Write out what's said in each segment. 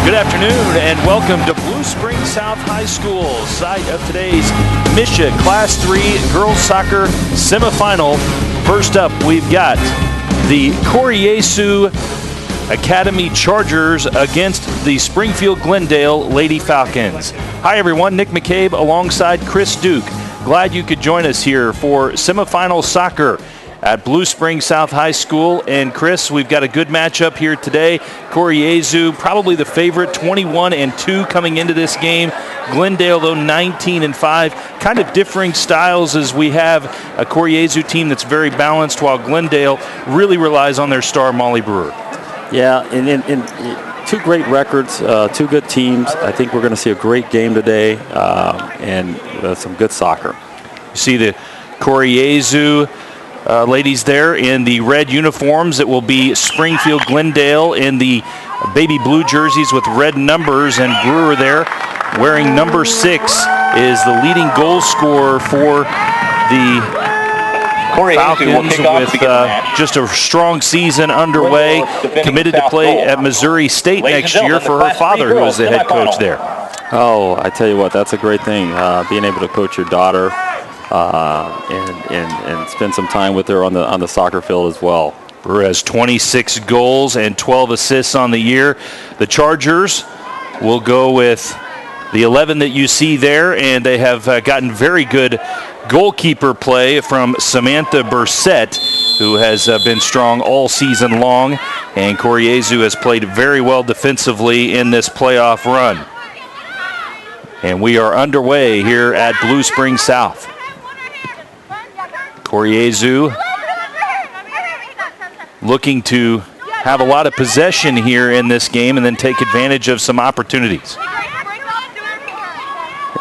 Good afternoon and welcome to Blue Spring South High School, site of today's MSHSAA Class 3 Girls Soccer Semifinal. First up, we've got the Jesu Academy Chargers against the Springfield Glendale Lady Falcons. Hi everyone, Nick McCabe alongside Chris Duke. Glad you could join us here for semifinal soccer at Blue Spring South High School. And Chris, we've got a good matchup here today. Jesu, probably the favorite, 21-2 coming into this game. Glendale, though, 19-5. Kind of differing styles as we have a Jesu team that's very balanced, while Glendale really relies on their star Molly Brewer. Yeah, and two great records, two good teams. I think we're going to see a great game today and some good soccer. You see the Jesu ladies there in the red uniforms. It will be Springfield Glendale in the baby blue jerseys with red numbers, and Brewer there wearing number 6 is the leading goal scorer for the Falcons with just a strong season underway, committed to play at Missouri State next year for her father, who is the head coach there. Oh, I tell you what, that's a great thing, being able to coach your daughter and spend some time with her on the soccer field as well. Brewer has 26 goals and 12 assists on the year. The Chargers will go with the 11 that you see there, and they have gotten very good goalkeeper play from Samantha Bursett, who has been strong all season long, and Jesu has played very well defensively in this playoff run. And we are underway here at Blue Spring South. Jesu looking to have a lot of possession here in this game and then take advantage of some opportunities.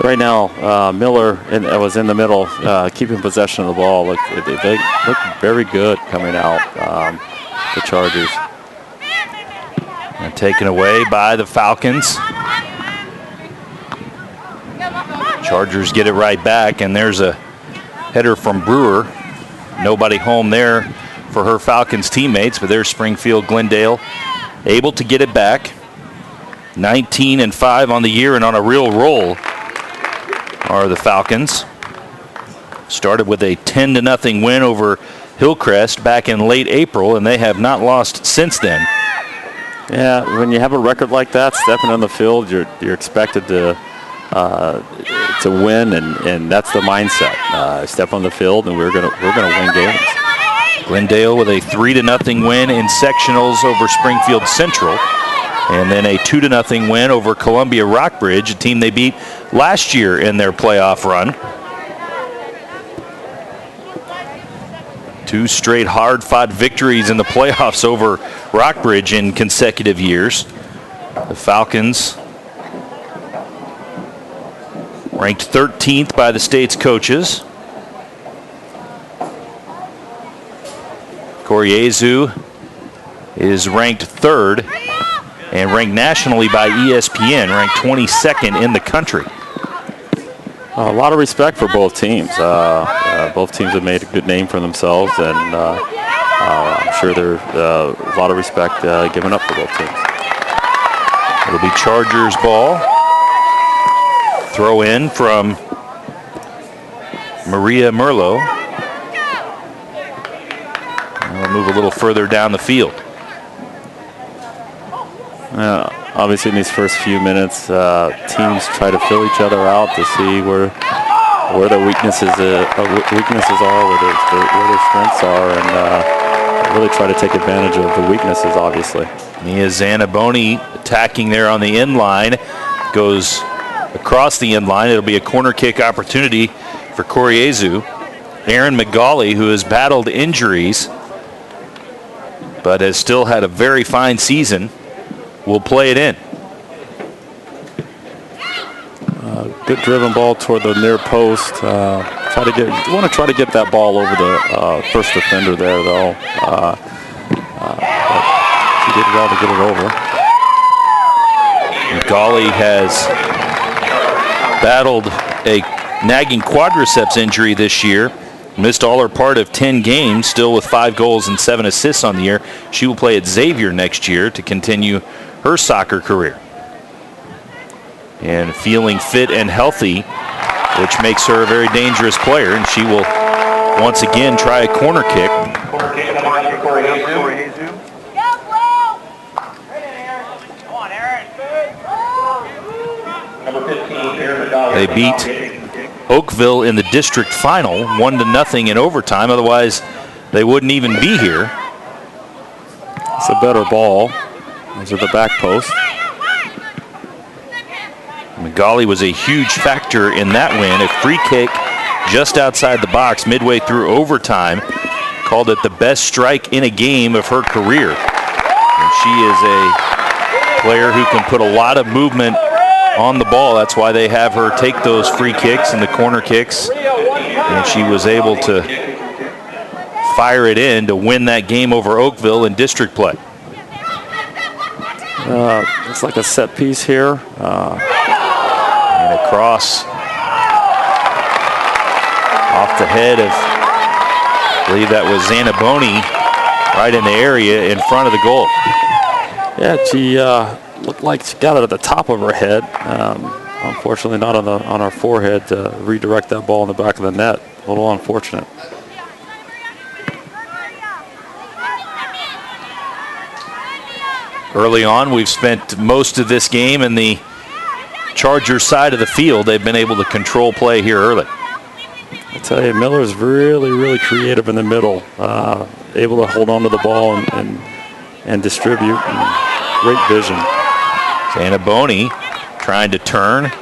Right now, Miller was in the middle, keeping possession of the ball. They look very good coming out, the Chargers. And taken away by the Falcons. Chargers get it right back, and there's a header from Brewer. Nobody home there for her Falcons teammates, but there's Springfield Glendale able to get it back. 19-5 on the year and on a real roll are the Falcons. Started with a 10-0 win over Hillcrest back in late April, and they have not lost since then. Yeah, when you have a record like that, stepping on the field, you're expected to win, and that's the mindset. Step on the field, and we're gonna win games. Glendale with a 3-0 win in sectionals over Springfield Central, and then a 2-0 win over Columbia Rockbridge, a team they beat last year in their playoff run. 2 straight hard-fought victories in the playoffs over Rockbridge in consecutive years. The Falcons ranked 13th by the state's coaches. Jesu is ranked 3rd and ranked nationally by ESPN, ranked 22nd in the country. A lot of respect for both teams. Both teams have made a good name for themselves, and I'm sure there's a lot of respect given up for both teams. It'll be Chargers ball. Throw in from Maria Merlo. We'll move a little further down the field. Obviously, in these first few minutes, teams try to fill each other out to see where their weaknesses are, where their strengths are, and really try to take advantage of the weaknesses, obviously. Mia Zanaboni attacking there on the end line. Goes across the end line. It'll be a corner kick opportunity for Koryezu. Aaron McGauley, who has battled injuries but has still had a very fine season, will play it in. Good driven ball toward the near post. Want to try to get that ball over the first defender there, though. But she did well to get it over. McGauley has battled a nagging quadriceps injury this year. Missed all or part of 10 games, still with 5 goals and 7 assists on the year. She will play at Xavier next year to continue her soccer career. And feeling fit and healthy, which makes her a very dangerous player, and she will once again try a corner kick. Corner kick coming for Koryezu. Number 15, Aaron McGauley. They beat Oakville in the district final, 1-0 in overtime. Otherwise, they wouldn't even be here. It's a better ball. Those are the back post. McGauley was a huge factor in that win. A free kick just outside the box midway through overtime. Called it the best strike in a game of her career. And she is a player who can put a lot of movement on the ball. That's why they have her take those free kicks and the corner kicks. And she was able to fire it in to win that game over Oakville in district play. Looks like a set piece here. And a cross off the head of, I believe that was Zanaboni, right in the area in front of the goal. Yeah, she looked like she got it at the top of her head. Unfortunately, not on her forehead to redirect that ball in the back of the net. A little unfortunate. Early on, we've spent most of this game in the Chargers side of the field. They've been able to control play here early. I tell you, Miller's really, really creative in the middle. Able to hold on to the ball and distribute. And great vision. Zanaboni trying to turn,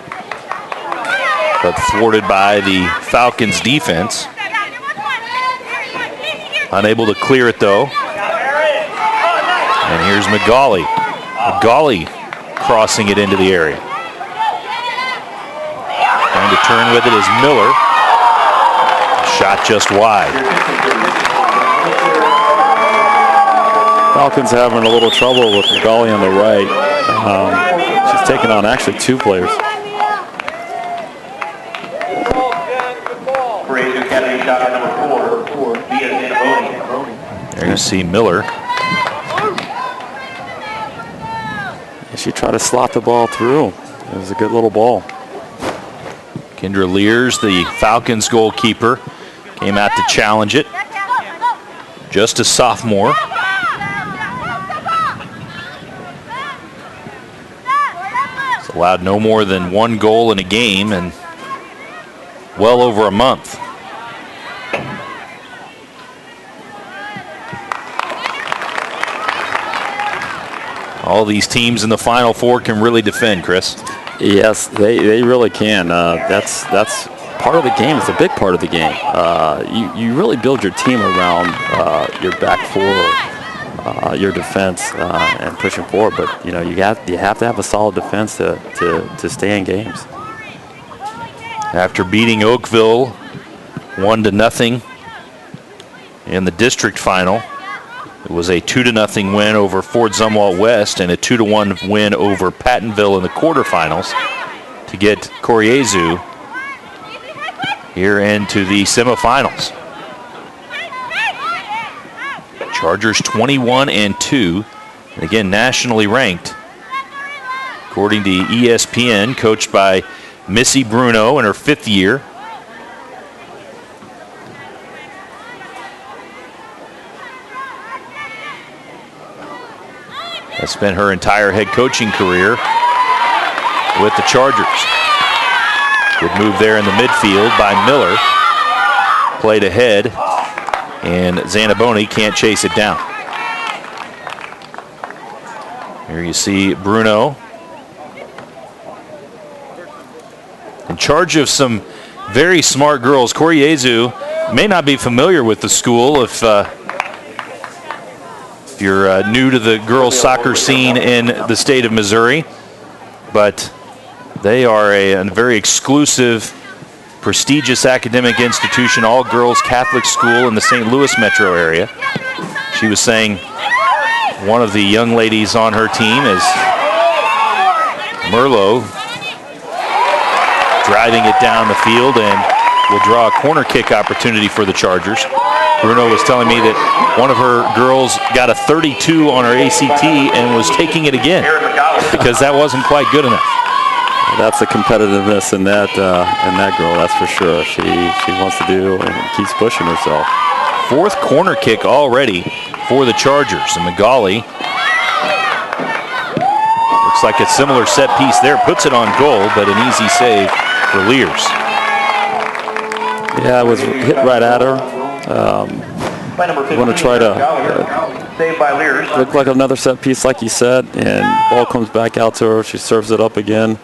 but thwarted by the Falcons defense. Unable to clear it though. And here's McGauley. McGauley crossing it into the area. Trying to turn with it is Miller. Shot just wide. Falcons having a little trouble with McGauley on the right. She's taking on actually 2 players. There you see Miller. She tried to slot the ball through. It was a good little ball. Kendra Lears, the Falcons goalkeeper, came out to challenge it. Just a sophomore. It's allowed no more than 1 goal in a game in well over a month. All these teams in the Final Four can really defend, Chris. Yes, they really can. That's part of the game. It's a big part of the game. You really build your team around your back 4, your defense, and pushing forward. But you have to have a solid defense to stay in games. After beating Oakville 1-0 in the district final, it was a 2-0 win over Fort Zumwalt West and a 2-1 win over Pattonville in the quarterfinals to get Koryezu here into the semifinals. Chargers 21-2, and again nationally ranked. According to ESPN, coached by Missy Bruno in her 5th year. Has spent her entire head coaching career with the Chargers. Good move there in the midfield by Miller. Played ahead, and Zanaboni can't chase it down. Here you see Bruno in charge of some very smart girls. Corey Jesu may not be familiar with the school if you're new to the girls soccer scene in the state of Missouri, but they are a very exclusive, prestigious academic institution, all-girls Catholic school in the St. Louis metro area. She was saying one of the young ladies on her team is Merlot, driving it down the field and will draw a corner kick opportunity for the Chargers. Bruno was telling me that one of her girls got a 32 on her ACT and was taking it again because that wasn't quite good enough. That's the competitiveness in that girl, that's for sure. She wants to do and keeps pushing herself. 4th corner kick already for the Chargers. And Magali looks like a similar set piece there. Puts it on goal, but an easy save for Lears. Yeah, it was hit right at her. Want to try to look like another set piece, like you said, and ball comes back out to her. She serves it up again,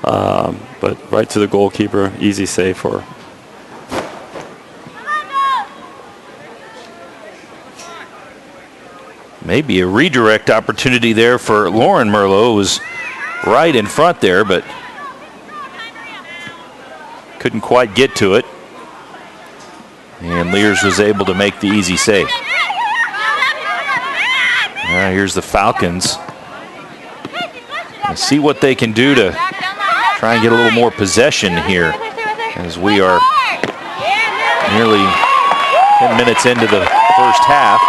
but right to the goalkeeper. Easy save for her. Maybe a redirect opportunity there for Lauren Merlot. Was right in front there, but couldn't quite get to it. And Lears was able to make the easy save. Here's the Falcons. Let's see what they can do to try and get a little more possession here, as we are nearly 10 minutes into the first half.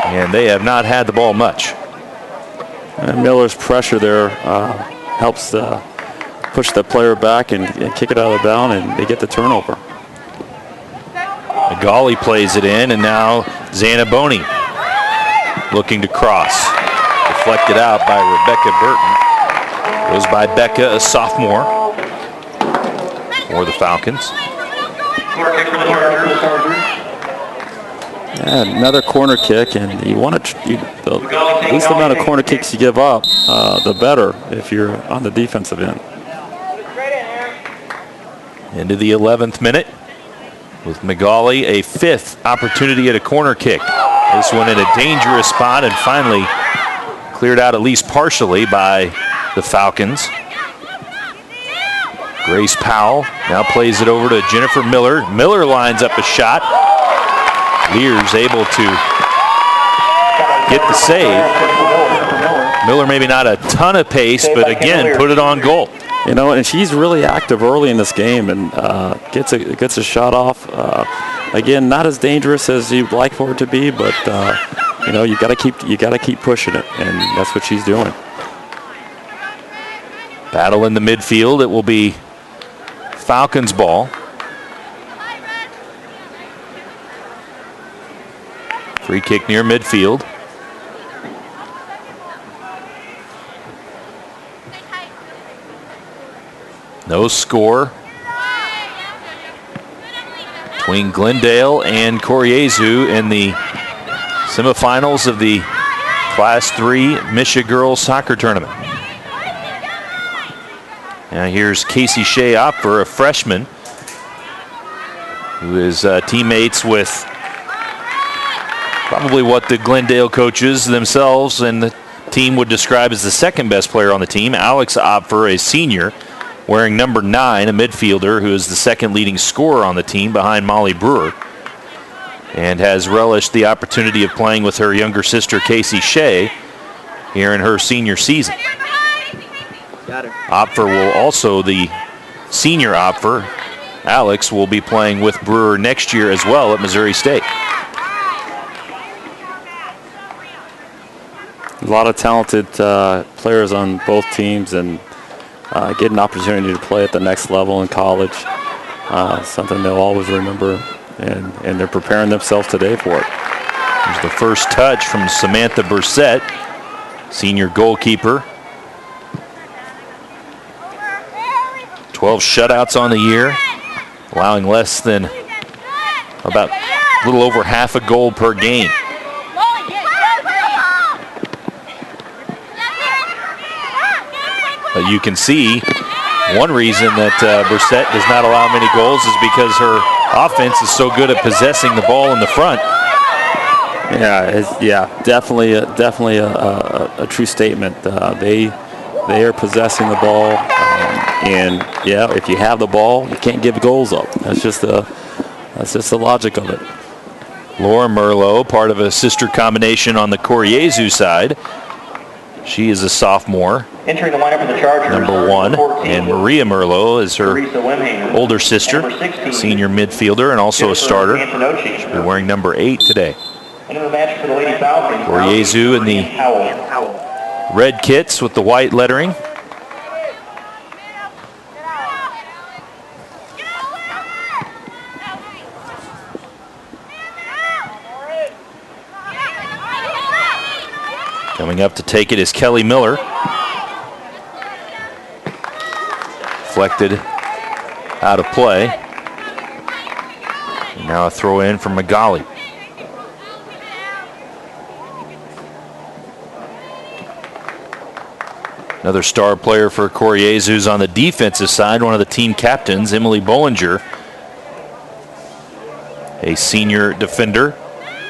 And they have not had the ball much. And Miller's pressure there helps push the player back and kick it out of the bound, and they get the turnover. Magali plays it in, and now Zanaboni looking to cross. Deflected out by Rebecca Burton. Goes by Becca, a sophomore, for the Falcons. Yeah, another corner kick, and you want to the least amount of corner kicks you give up, the better if you're on the defensive end. Into the 11th minute with Magali, a 5th opportunity at a corner kick. This one in a dangerous spot and finally cleared out at least partially by the Falcons. Grace Powell now plays it over to Jennifer Miller. Miller lines up a shot. Lears able to get the save. Miller maybe not a ton of pace, but again, put it on goal. You know, and she's really active early in this game and gets a shot off. Again, not as dangerous as you'd like for it to be, but you know, you got to keep pushing it, and that's what she's doing. Battle in the midfield. It will be Falcons ball. Free kick near midfield. No score between Glendale and Coriezu in the semifinals of the Class 3 Misha Girls Soccer Tournament. Now here's Casey Shea Opfer, a freshman, who is teammates with probably what the Glendale coaches themselves and the team would describe as the second best player on the team. Alex Opfer, a senior, wearing number 9, a midfielder who is the second leading scorer on the team behind Molly Brewer, and has relished the opportunity of playing with her younger sister Casey Shea here in her senior season. Opfer will also, the senior Opfer, Alex, will be playing with Brewer next year as well at Missouri State. A lot of talented players on both teams, and get an opportunity to play at the next level in college. Something they'll always remember, and they're preparing themselves today for it. Here's the first touch from Samantha Brissett, senior goalkeeper. 12 shutouts on the year, allowing less than about a little over half a goal per game. But you can see one reason that Brissett does not allow many goals is because her offense is so good at possessing the ball in the front. Definitely a true statement. They are possessing the ball, and if you have the ball, you can't give goals up. That's just the logic of it. Laura Merlot, part of a sister combination on the Jesu side. She is a sophomore, Entering the lineup for the Chargers, number 1, 14, and Maria Merlot is her older sister, senior midfielder, and also a starter. She'll be wearing number 8 today. Into the match for the Lady Falcons, Jesu in the red kits with the white lettering. Coming up to take it is Kelly Miller. Deflected out of play. And now a throw in from Magali. Another star player for Jesu's on the defensive side, one of the team captains, Emily Bollinger, a senior defender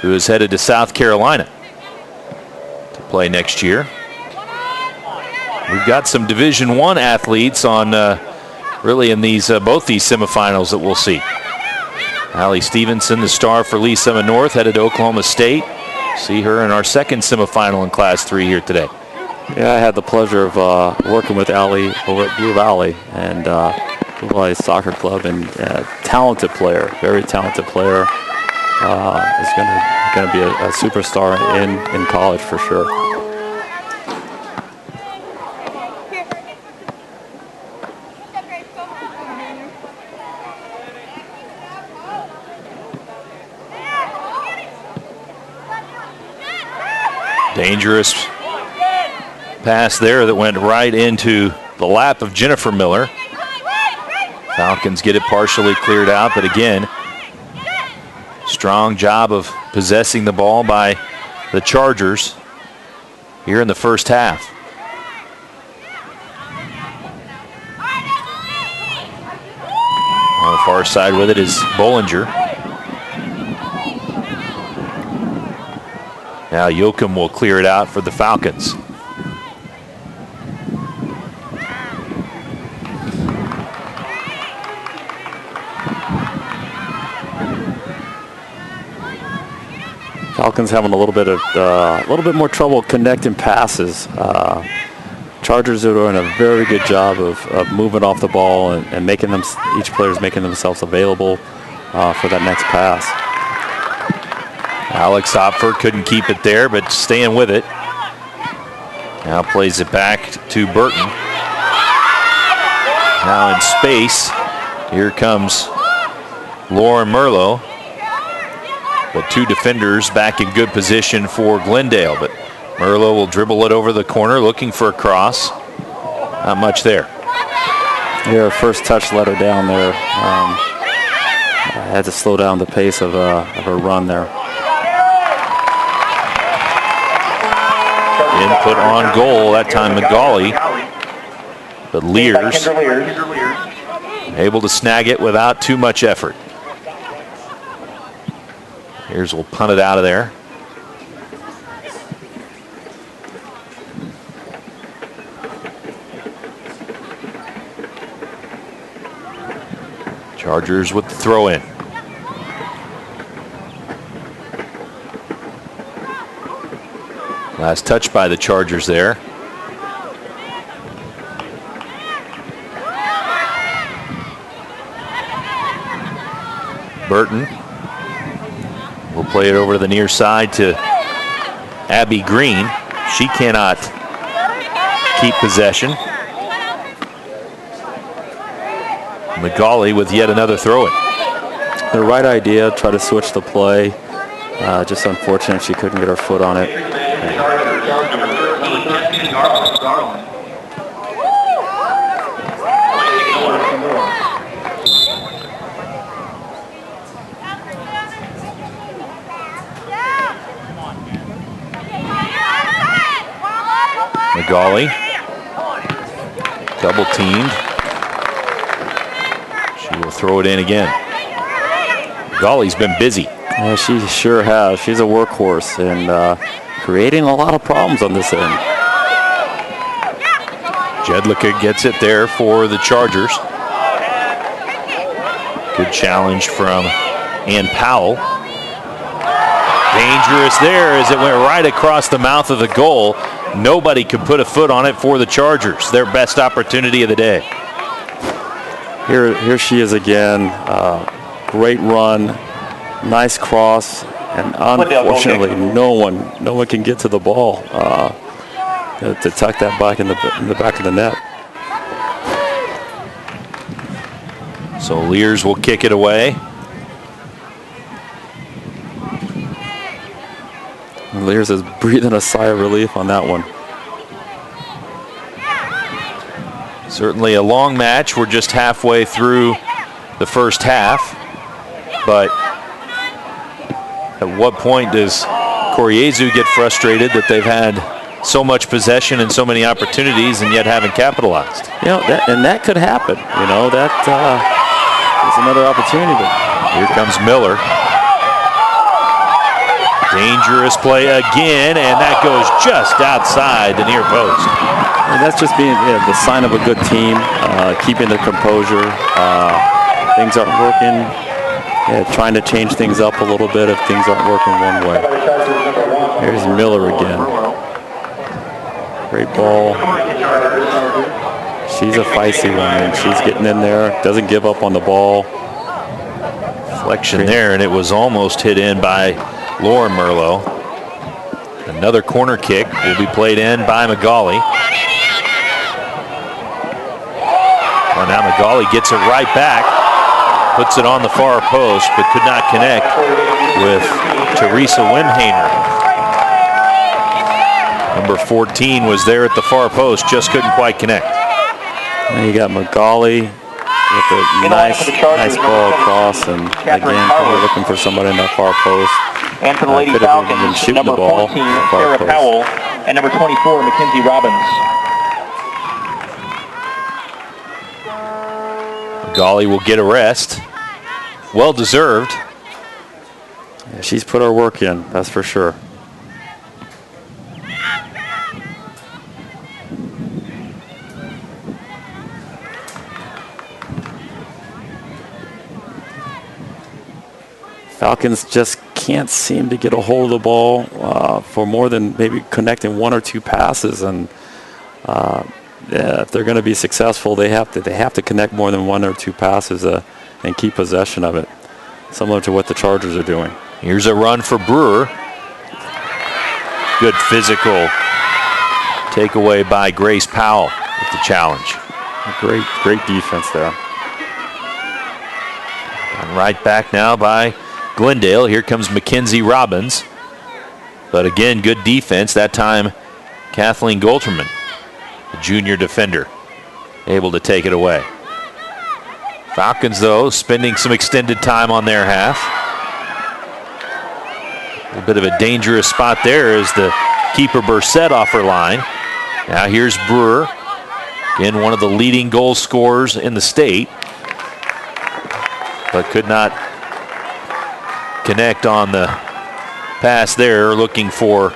who is headed to South Carolina to play next year. We've got some Division I athletes on really in these both these semifinals that we'll see. Allie Stevenson, the star for Lee Summit North, headed to Oklahoma State. See her in our second semifinal in Class 3 here today. Yeah, I had the pleasure of working with Allie over at Blue Valley and Blue Valley Soccer Club, and talented player, very talented player. Is going to be a superstar in college for sure. Dangerous pass there that went right into the lap of Jennifer Miller. Falcons get it partially cleared out, but again, strong job of possessing the ball by the Chargers here in the first half. On the far side with it is Bollinger. Now Yoakum will clear it out for the Falcons. Falcons having a little bit more trouble connecting passes. Chargers are doing a very good job of moving off the ball and making them, each player's making themselves available for that next pass. Alex Hopfer couldn't keep it there, but staying with it. Now plays it back to Burton. Now in space, here comes Lauren Merlot. But two defenders back in good position for Glendale. But Merlot will dribble it over the corner, looking for a cross. Not much there. Yeah, her first touch let her down there. I had to slow down the pace of her run there. Input on goal, that time Magali. But Lears able to snag it without too much effort. Here's will punt it out of there. Chargers with the throw in. Last touch by the Chargers there. Burton will play it over to the near side to Abby Green. She cannot keep possession. McGauley with yet another throw-in. The right idea, try to switch the play. Just unfortunate she couldn't get her foot on it. McGauley, double teamed. She will throw it in again. McGauley's been busy. Yeah, she sure has. She's a workhorse and creating a lot of problems on this end. Jedlicka gets it there for the Chargers. Good challenge from Ann Powell. Dangerous there as it went right across the mouth of the goal. Nobody could put a foot on it for the Chargers. Their best opportunity of the day. Here she is again. Great run, nice cross, and unfortunately, no one can get to the ball to tuck that back in the back of the net. So Lears will kick it away. Lears is breathing a sigh of relief on that one. Certainly a long match. We're just halfway through the first half. But at what point does Jesu get frustrated that they've had so much possession and so many opportunities and yet haven't capitalized? You know, that could happen. You know, that is another opportunity. But here comes Miller. Dangerous play again, and that goes just outside the near post. And that's just being the sign of a good team, keeping the composure. Things aren't working. Trying to change things up a little bit if things aren't working one way. Here's Miller again. Great ball. She's a feisty woman. She's getting in there, doesn't give up on the ball. Deflection there, and it was almost hit in by Lauren Merlot. Another corner kick will be played in by McGauley. Well, now McGauley gets it right back. Puts it on the far post, but could not connect with Teresa Wimhainer. Number 14 was there at the far post, just couldn't quite connect. And you got McGauley with a nice ball across, and again, probably looking for somebody in that far post. And for the Lady Falcons, number 14, Sarah Powell, and number 24, Mackenzie Robbins. McGauley will get a rest. Well deserved. Yeah, she's put her work in, that's for sure. Falcons just can't seem to get a hold of the ball for more than maybe connecting one or two passes, and if they're going to be successful, they have to connect more than one or two passes and keep possession of it, similar to what the Chargers are doing. Here's a run for Brewer. Good physical takeaway by Grace Powell with the challenge. Great defense there. And right back now by Glendale. Here comes Mackenzie Robbins. But again, good defense. That time, Kathleen Golterman, the junior defender, able to take it away. Falcons, though, spending some extended time on their half. A little bit of a dangerous spot there as the keeper Bursett off her line. Now here's Brewer. Again, one of the leading goal scorers in the state, but could not connect on the pass there, looking for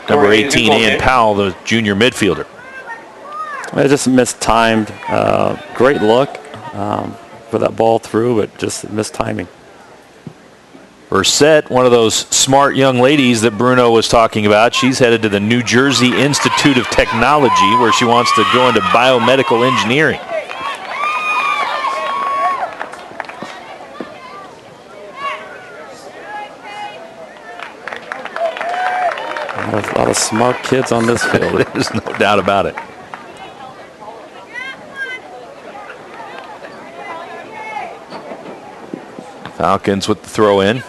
number 18, Ann Powell, the junior midfielder. It just mistimed. Great look for that ball through, but just missed timing. Bursett, one of those smart young ladies that Bruno was talking about. She's headed to the New Jersey Institute of Technology, where she wants to go into biomedical engineering. A lot of smart kids on this field. There's no doubt about it. Falcons with the throw in.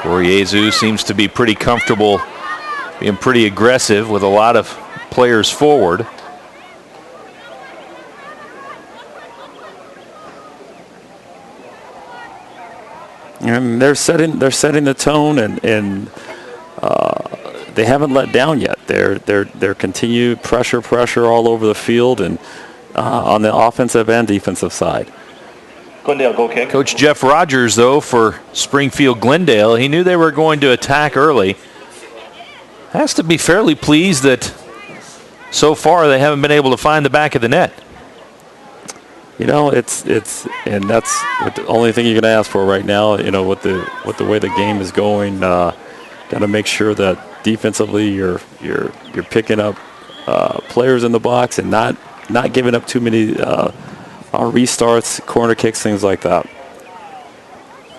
Jesu seems to be pretty comfortable being pretty aggressive with a lot of players forward. And they're setting the tone, and they haven't let down yet. They're continued pressure all over the field, and on the offensive and defensive side. Glendale, goal kick. Coach Jeff Rogers, though, for Springfield Glendale, he knew they were going to attack early. Has to be fairly pleased that so far they haven't been able to find the back of the net. You know, it's and that's the only thing you can ask for right now. You know, with the way the game is going, got to make sure that defensively you're picking up players in the box and not giving up too many restarts, corner kicks, things like that.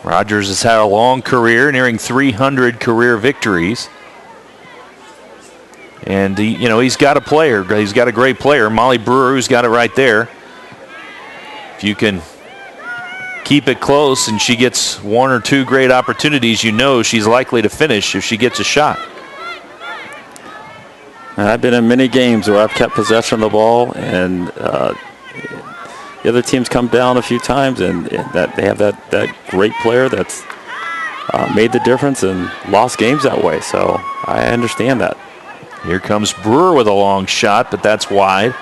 Rogers has had a long career, nearing 300 career victories. And, he's got a player. He's got a great player, Molly Brewer, who's got it right there. If you can keep it close and she gets one or two great opportunities, she's likely to finish if she gets a shot. And I've been in many games where I've kept possession of the ball, and the other teams come down a few times, and that they have that great player that's made the difference and lost games that way. So I understand that. Here comes Brewer with a long shot, but that's wide.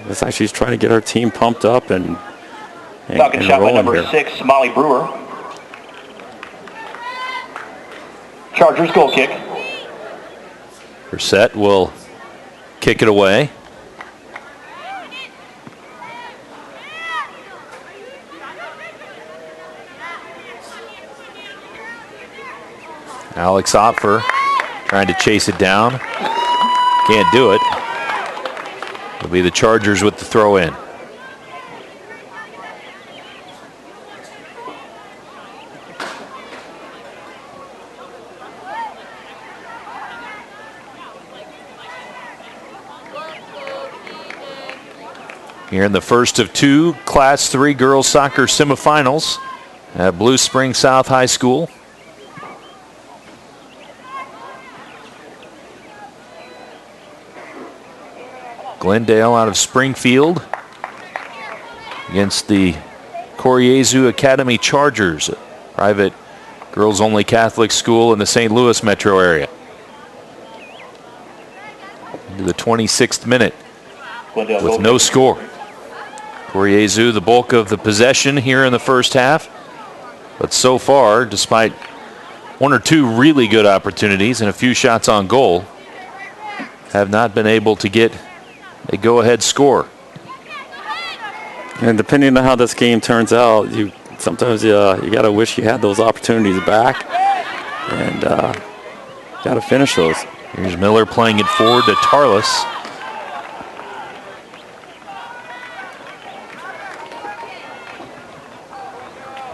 Looks like she's trying to get her team pumped up and Falcon shot by number here. 6, Molly Brewer. Chargers goal kick. Brissett will kick it away. Alex Opfer trying to chase it down. Can't do it. It'll be the Chargers with the throw in. Here in the first of two Class 3 girls soccer semifinals at Blue Spring South High School. Glendale out of Springfield against the Jesu Academy Chargers, a private girls-only Catholic school in the St. Louis metro area. Into the 26th minute with no score. Jesu the bulk of the possession here in the first half, but so far, despite one or two really good opportunities and a few shots on goal, have not been able to get a go-ahead score. And depending on how this game turns out, sometimes you got to wish you had those opportunities back, and got to finish those. Here's Miller playing it forward to Tarlis.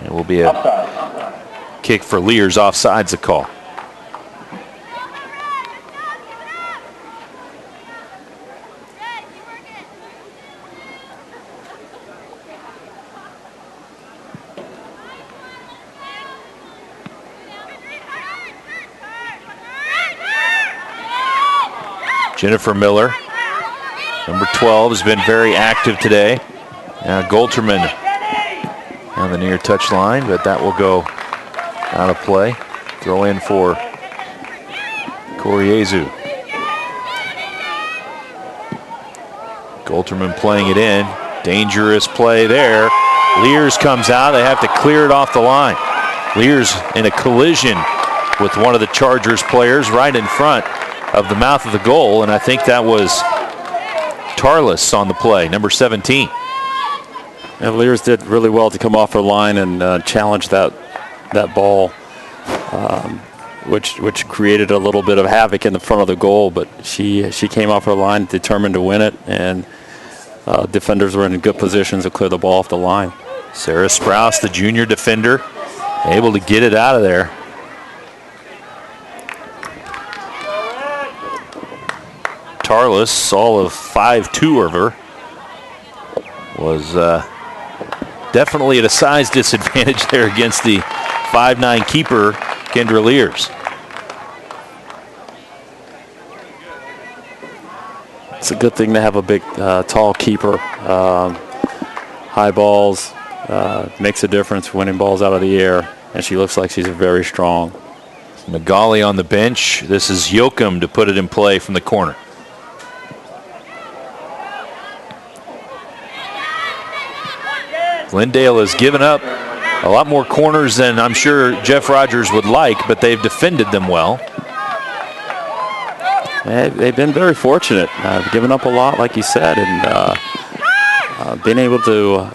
It will be a kick for Lears. Offside's a call. Jennifer Miller, number 12, has been very active today. Now Golterman on the near touch line, but that will go out of play. Throw in for Jesu. Golterman playing it in. Dangerous play there. Lears comes out. They have to clear it off the line. Lears in a collision with one of the Chargers players right in front of the mouth of the goal, and I think that was Tarlis on the play, number 17. And Lears did really well to come off her line and challenge that ball, which created a little bit of havoc in the front of the goal. But she came off her line determined to win it, and defenders were in good positions to clear the ball off the line. Sarah Sprouse, the junior defender, able to get it out of there. Tarlis, all of 5'2" of her, was definitely at a size disadvantage there against the 5'9" keeper, Kendra Lears. It's a good thing to have a big, tall keeper. High balls makes a difference, winning balls out of the air, and she looks like she's very strong. Magali on the bench. This is Yoakum to put it in play from the corner. Glendale has given up a lot more corners than I'm sure Jeff Rogers would like, but they've defended them well. They've been very fortunate, given up a lot, like you said, and being able to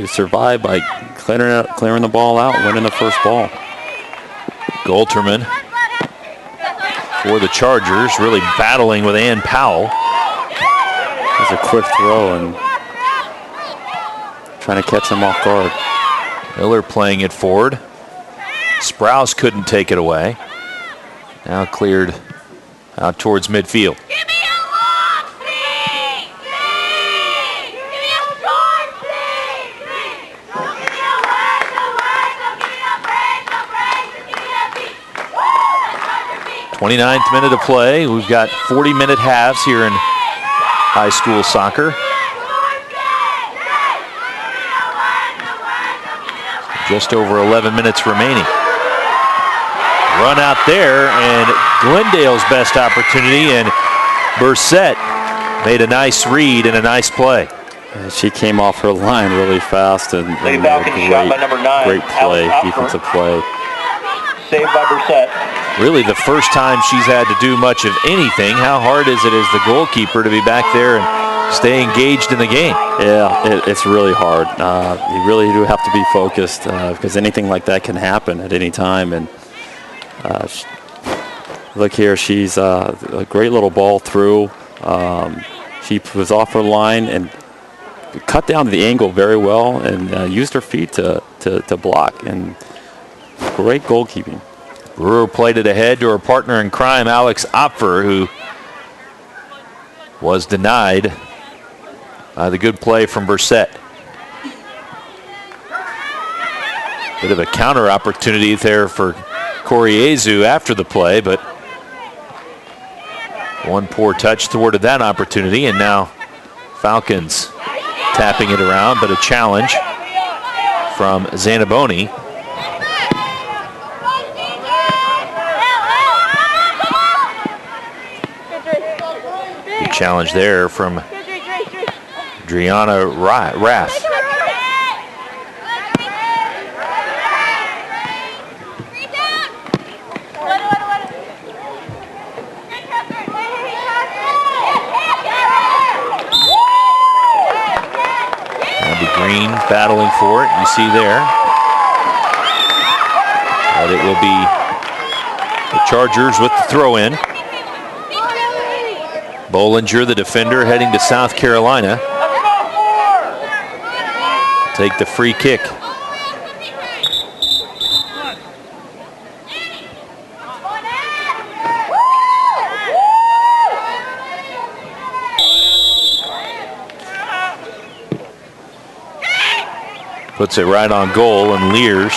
survive by clearing the ball out, winning the first ball. Golterman for the Chargers, really battling with Ann Powell. It's a quick throw and trying to catch him off guard. Miller playing it forward. Sprouse couldn't take it away. Now cleared out towards midfield. Give me a short, please. 29th minute of play. We've got 40-minute halves here in high school soccer. Just over 11 minutes remaining. Run out there, and Glendale's best opportunity, and Bursett made a nice read and a nice play. She came off her line really fast, and Lady Falcon shot by number 9. Great play, defensive play. Saved by Bursett. Really the first time she's had to do much of anything. How hard is it as the goalkeeper to be back there and stay engaged in the game? Yeah, it's really hard. You really do have to be focused because anything like that can happen at any time. And look here, she's a great little ball through. She was off her line and cut down the angle very well and used her feet to block. And great goalkeeping. Brewer played it ahead to her partner in crime, Alex Opfer, who was denied by the good play from Bursett. Bit of a counter opportunity there for Jesu after the play, but one poor touch thwarted that opportunity, and now Falcons tapping it around, but a challenge from Zanaboni. Good challenge there from Driana Rath. Green battling for it, you see there. But it will be the Chargers with the throw in. Bollinger, the defender, heading to South Carolina. Take the free kick. Puts it right on goal, and Lears,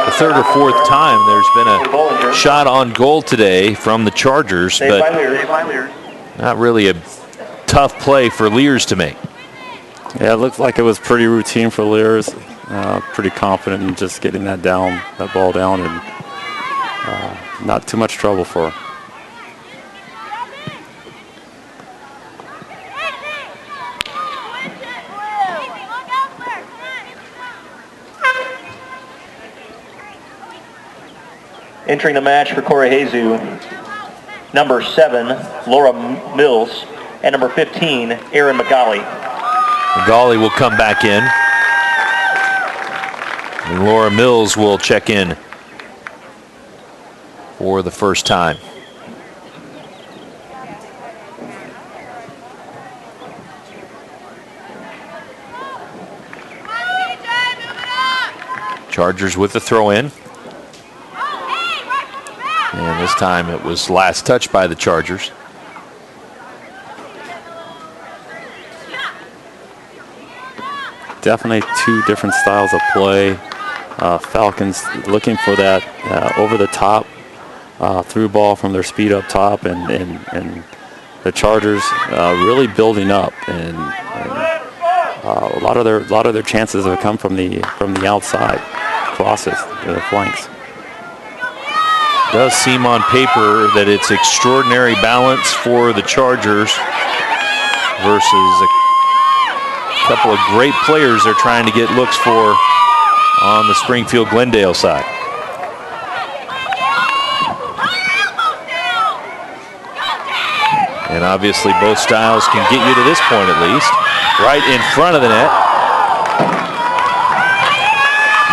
the third or fourth time there's been a shot on goal today from the Chargers, but not really a tough play for Lears to make. Yeah, it looked like it was pretty routine for Lears. Pretty confident in just getting that ball down, and not too much trouble for her. Entering the match for Jesu, number 7, Laura Mills, and number 15, Erin Magali. Magali will come back in, and Laura Mills will check in for the first time. Chargers with the throw in. And this time it was last touch by the Chargers. definitely two different styles of play. Falcons looking for that over the top through ball from their speed up top, and the Chargers really building up, and a lot of their chances have come from the outside crosses to the flanks. Does seem on paper that it's extraordinary balance for the Chargers versus a couple of great players they're trying to get looks for on the Springfield Glendale side. And obviously both styles can get you to this point at least. Right in front of the net.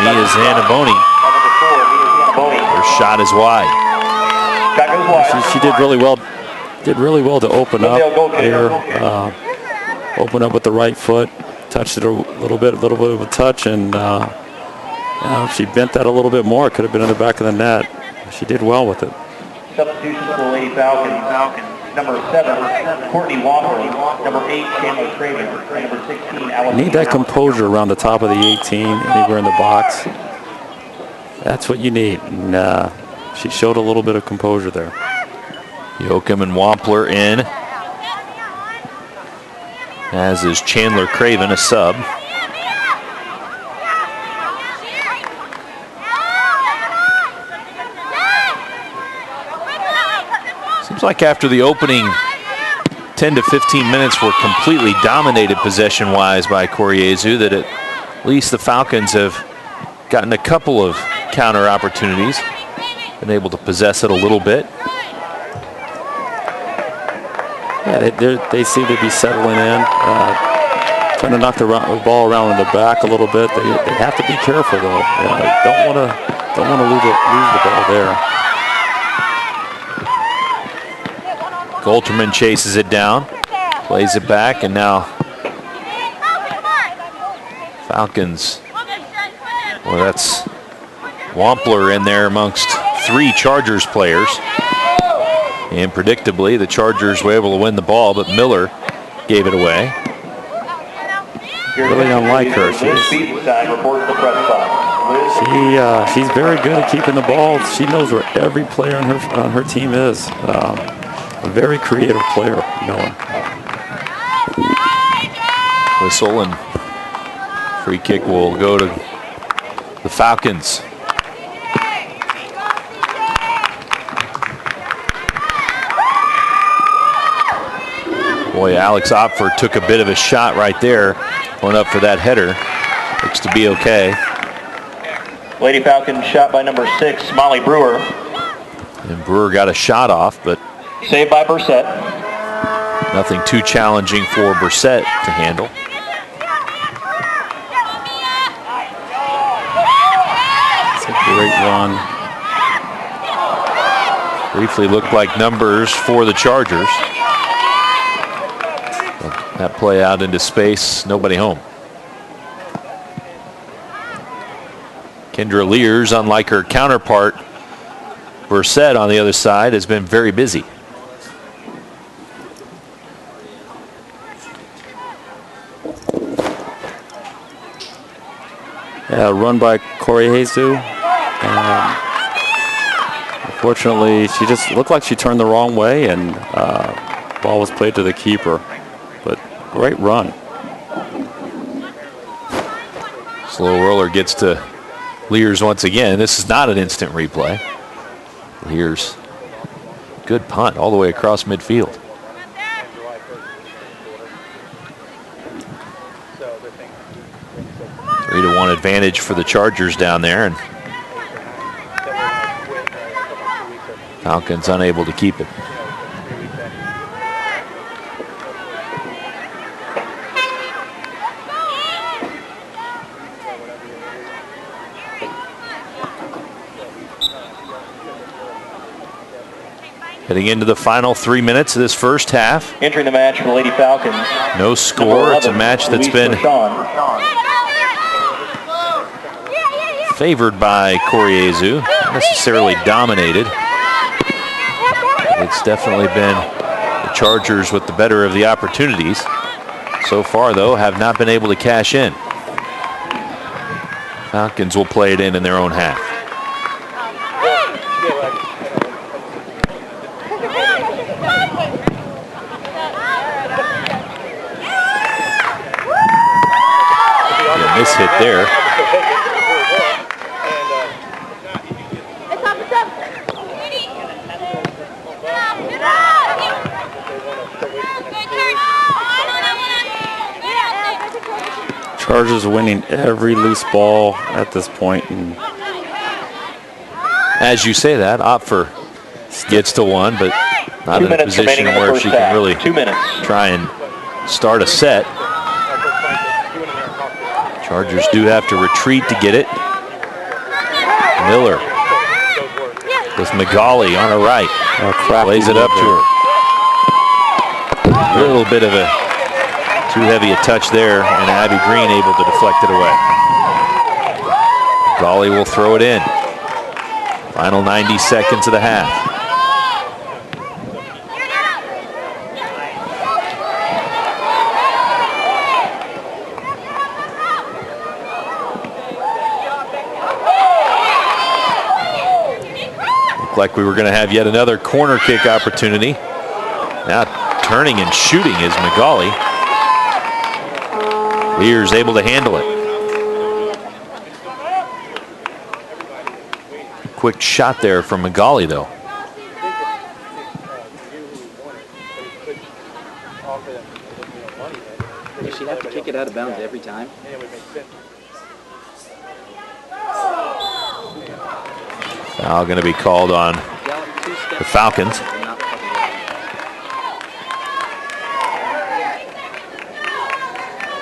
Mia Zanaboni. Her shot is wide. She did really well. Did really well to open up there. Open up with the right foot. Touched it a little bit of a touch, and if she bent that a little bit more, it could have been in the back of the net. She did well with it. Substitutions for the Lady Falcons. Number 7, Courtney Wampler. Number 8, Chandler Craven. Number 16, Alice. You need that composure around the top of the 18, anywhere in the box. That's what you need. And she showed a little bit of composure there. Yoakum and Wampler in, as is Chandler Craven, a sub. Seems like after the opening 10 to 15 minutes were completely dominated possession-wise by Koryezu, that at least the Falcons have gotten a couple of counter opportunities, been able to possess it a little bit. Yeah, they seem to be settling in, trying to knock the ball around in the back a little bit. They have to be careful though. Don't want to lose the ball there. Golterman chases it down, plays it back, and now Falcons. Well, that's Wampler in there amongst 3 Chargers players. And predictably, the Chargers were able to win the ball, but Miller gave it away. Really unlike her. She's very good at keeping the ball. She knows where every player on her team is. A very creative player, Miller. Whistle, and free kick will go to the Falcons. Boy, Alex Opfer took a bit of a shot right there. Went up for that header. Looks to be okay. Lady Falcons shot by number 6, Molly Brewer. And Brewer got a shot off, but saved by Brissett. nothing too challenging for Brissett to handle. It's a great run. Briefly looked like numbers for the Chargers. That play out into space, nobody home. Kendra Lears, unlike her counterpart, Brissett on the other side, has been very busy. Run by Koryezu. Unfortunately, she just looked like she turned the wrong way, and ball was played to the keeper. But great run. Slow roller gets to Lears once again. This is not an instant replay. Lears, good punt all the way across midfield. Three to 1 advantage for the Chargers down there, and Falcons unable to keep it. Heading into the final 3 minutes of this first half. Entering the match for the Lady Falcons. No score. It's a match that's been favored by Koryezu, not necessarily dominated. It's definitely been the Chargers with the better of the opportunities. So far, though, have not been able to cash in. Falcons will play it in their own half. Nice hit there. Chargers winning every loose ball at this point. And as you say that, Opfer gets to one, but not in a position where she can really try and start a set. Chargers do have to retreat to get it. Miller with Magali on her right. Lays it up to her. A little bit of a too heavy a touch there, and Abby Green able to deflect it away. Magali will throw it in. Final 90 seconds of the half. Looked like we were going to have yet another corner kick opportunity. Now turning and shooting is Magali. Lear's able to handle it. Quick shot there from Magali, though. Does she have to kick it out of bounds every time? Foul going to be called on the Falcons.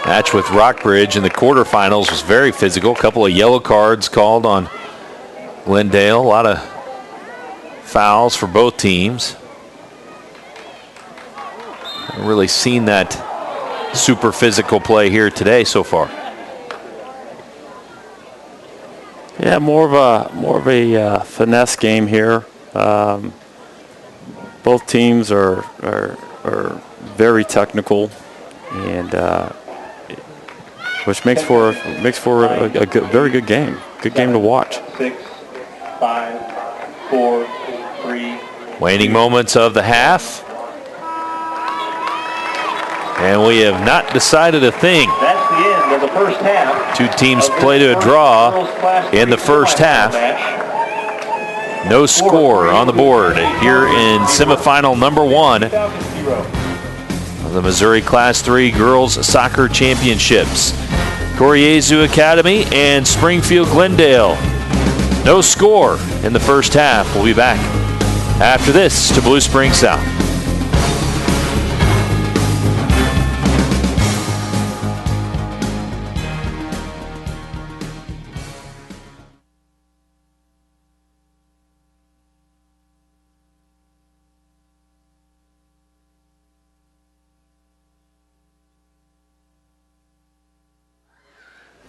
Match with Rockbridge in the quarterfinals was very physical. A couple of yellow cards called on Glendale. A lot of fouls for both teams. Haven't really seen that super physical play here today so far. Yeah, more of a finesse game here. Both teams are very technical, and which makes for a very good game. Good game to watch. 6, 5, 4, 3. Waning moments of the half. And we have not decided a thing. That's the end of the first half. Two teams play to a draw in the first half. No score on the board here in semifinal number 1 of the Missouri Class 3 Girls Soccer Championships. Jesu Academy and Springfield Glendale. No score in the first half. We'll be back after this to Blue Spring South.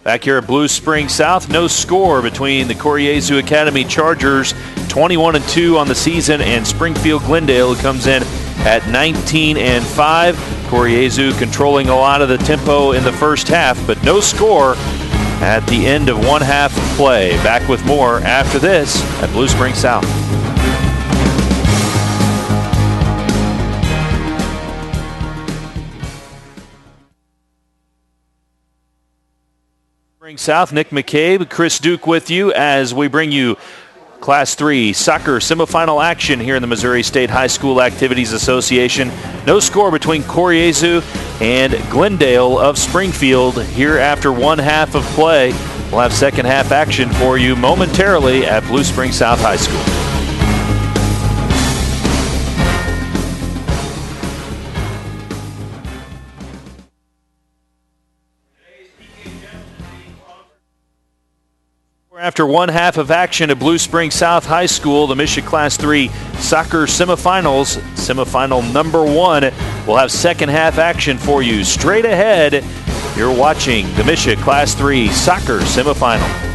Back here at Blue Spring South, no score between the Jesu Academy Chargers, 21-2 on the season, and Springfield Glendale, who comes in at 19-5. Jesu controlling a lot of the tempo in the first half, but no score at the end of one half of play. Back with more after this at Blue Spring South. South, Nick McCabe, Chris Duke with you as we bring you Class 3 soccer semifinal action here in the Missouri State High School Activities Association. No score between Jesu and Glendale of Springfield here after one half of play. We'll have second half action for you momentarily at Blue Spring South High School. After one half of action at Blue Spring South High School, the Michigan Class 3 soccer semifinals, semifinal number 1, will have second half action for you. Straight ahead, you're watching the Michigan Class 3 soccer semifinal.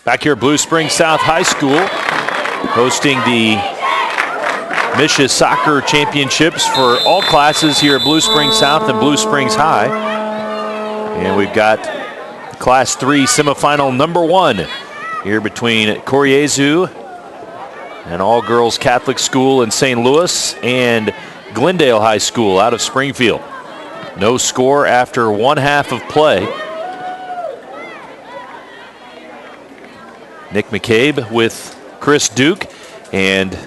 Back here at Blue Springs South High School, hosting the MSHSAA Soccer Championships for all classes here at Blue Springs South and Blue Springs High. And we've got Class 3 semifinal number 1 here between Jesu and all-girls Catholic School in St. Louis and Glendale High School out of Springfield. No score after one half of play. Nick McCabe with Chris Duke. And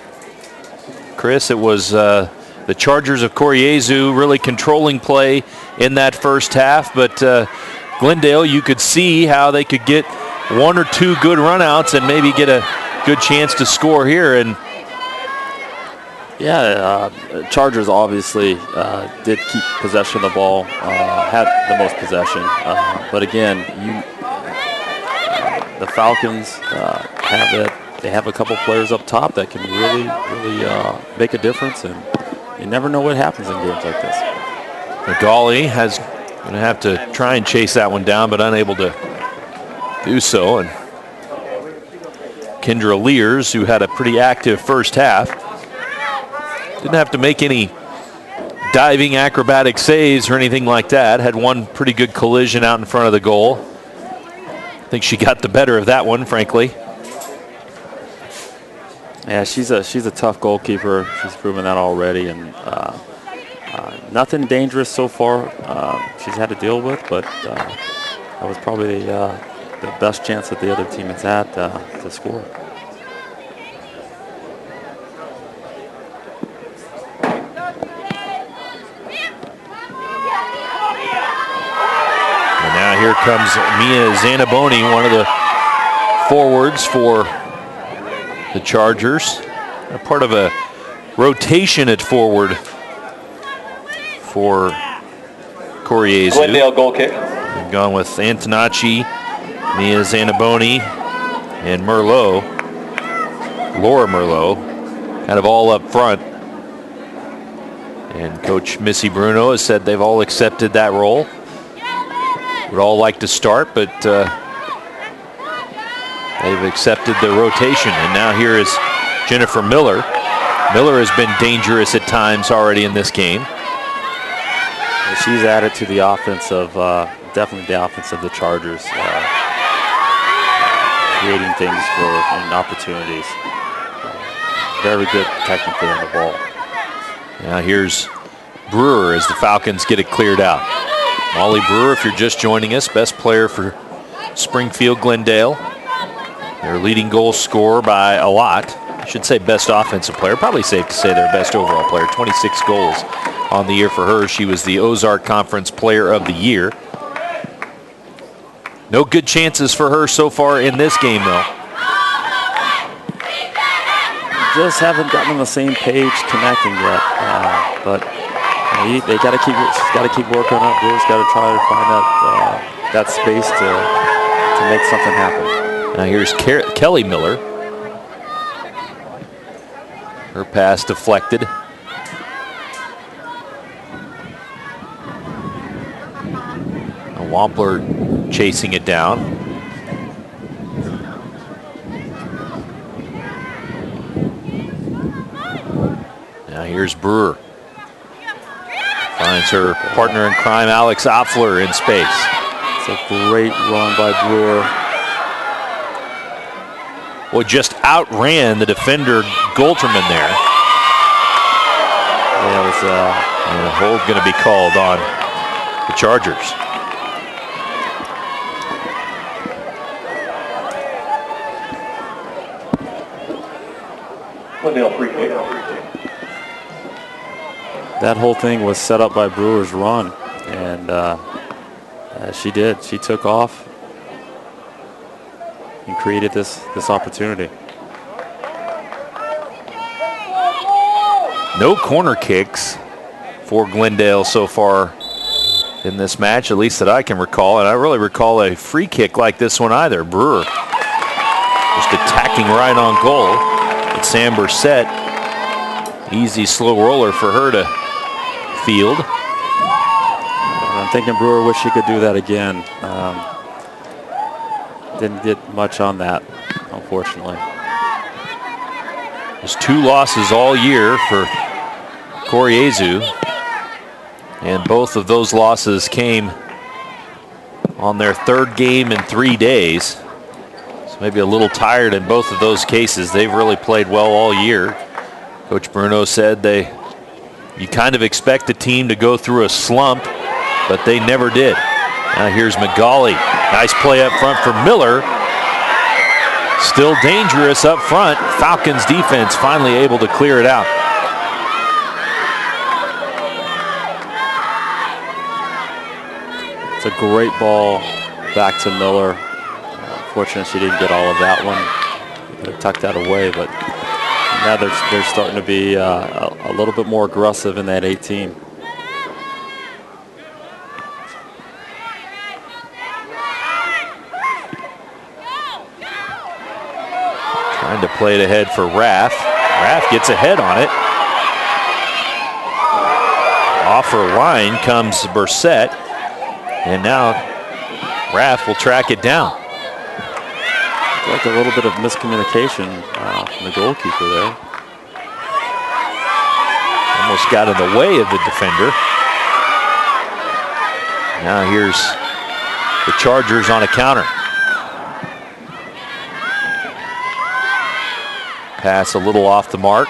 Chris, it was the Chargers of Jesu really controlling play in that first half, but Glendale, you could see how they could get one or two good runouts and maybe get a good chance to score here. And yeah, Chargers obviously did keep possession of the ball, had the most possession, but again, the Falcons have it. They have a couple players up top that can really make a difference, and you never know what happens in games like this. McGauley has going to have to try and chase that one down, but unable to do so. And Kendra Lears, who had a pretty active first half, didn't have to make any diving acrobatic saves or anything like that. Had one pretty good collision out in front of the goal. I think she got the better of that one, frankly. Yeah, she's a tough goalkeeper. She's proven that already, and nothing dangerous so far she's had to deal with, but that was probably the best chance that the other team has had to score. And now here comes Mia Zanaboni, one of the forwards for the Chargers. A part of a rotation at forward for Jesu. Glendale goal kick. We've gone with Antonacci, Mia Zanaboni, and Laura Merlot, kind of all up front. And Coach Missy Bruno has said they've all accepted that role. Would all like to start, but they've accepted the rotation. And now here is Jennifer Miller. Miller has been dangerous at times already in this game. She's added to the offense of, definitely the offense of the Chargers, creating things and opportunities. Very good technically on the ball. Now here's Brewer as the Falcons get it cleared out. Molly Brewer, if you're just joining us, best player for Springfield Glendale. Their leading goal scorer by a lot. I should say best offensive player. Probably safe to say their best overall player. 26 goals on the year for her. She was the Ozark Conference Player of the Year. No good chances for her so far in this game, though. Just haven't gotten on the same page connecting yet, but they got to keep. She's got to keep working on it. Brewer's got to try to find that space to make something happen. Now here's Kelly Miller. Her pass deflected. Wampler chasing it down. Now here's Brewer. Finds her partner in crime, Alex Opfler, in space. It's a great run by Brewer. Well, just outran the defender Golterman there. Yeah, it was and a hold going to be called on the Chargers. That whole thing was set up by Brewer's run, and she did. She took off and created this opportunity. No corner kicks for Glendale so far in this match, at least that I can recall, and I really recall a free kick like this one either. Brewer just attacking right on goal. But Sam Bursett, easy slow roller for her to field. I'm thinking Brewer wish she could do that again. didn't get much on that, unfortunately. There's 2 losses all year for Jesu, and both of those losses came on their 3rd game in 3 days. So maybe a little tired in both of those cases. They've really played well all year. Coach Bruno said you kind of expect the team to go through a slump, but they never did. Now here's McGauley. Nice play up front for Miller. Still dangerous up front. Falcons defense finally able to clear it out. It's a great ball back to Miller. Unfortunately, she didn't get all of that one. Could have tucked that away, but now they're starting to be a little bit more aggressive in that 18. Trying to play it ahead for Raff. Raff gets ahead on it. Off her line comes Brissett. And now Raff will track it down. Like a little bit of miscommunication from the goalkeeper there. Almost got in the way of the defender. Now here's the Chargers on a counter. Pass a little off the mark.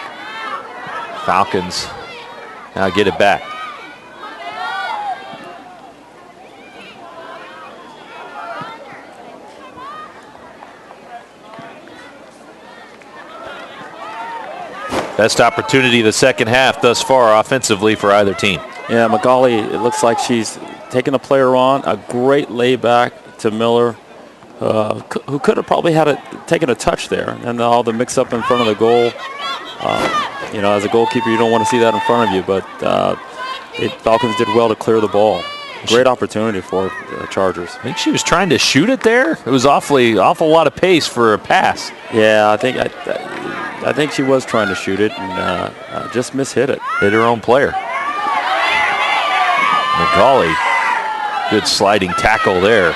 Falcons now get it back. Best opportunity of the second half thus far offensively for either team. Yeah, McGauley, it looks like she's taking a player on. A great layback to Miller, who could have probably taken a touch there. And all the mix-up in front of the goal. You know, as a goalkeeper, you don't want to see that in front of you, but Falcons did well to clear the ball. Great opportunity for the Chargers. I think she was trying to shoot it there. It was awful lot of pace for a pass. Yeah, I think she was trying to shoot it and just mishit it. Hit her own player. McGauley, good sliding tackle there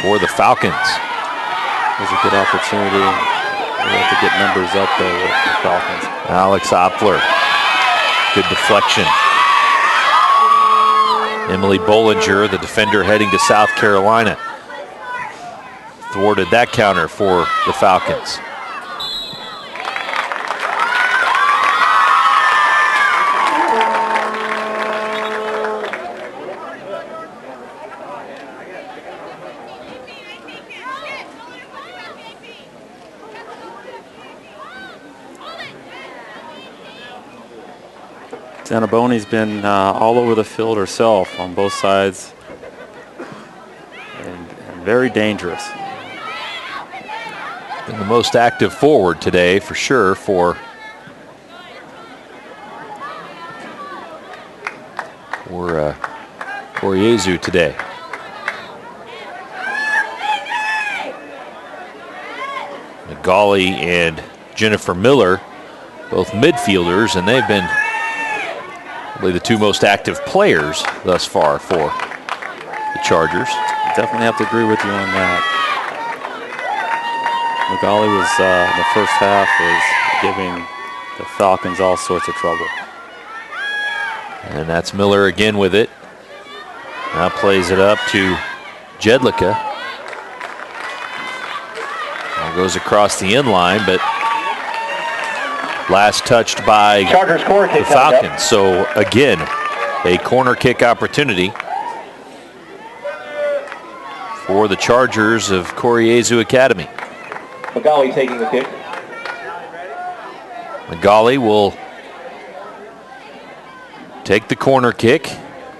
for the Falcons. It was a good opportunity. We have to get numbers up there with the Falcons. Alex Opler, good deflection. Emily Bollinger, the defender heading to South Carolina, thwarted that counter for the Falcons. Zanaboni's been all over the field herself on both sides and very dangerous. Been the most active forward today for sure for Jesu today. McGauley and Jennifer Miller, both midfielders, and they've been probably the 2 most active players thus far for the Chargers. Definitely have to agree with you on that. McGauley was in the first half was giving the Falcons all sorts of trouble. And that's Miller again with it. Now plays it up to Jedlicka. Now goes across the inline, but last touched by the Falcons. So again, a corner kick opportunity for the Chargers of Jesu Academy. McGauley taking the kick. McGauley will take the corner kick,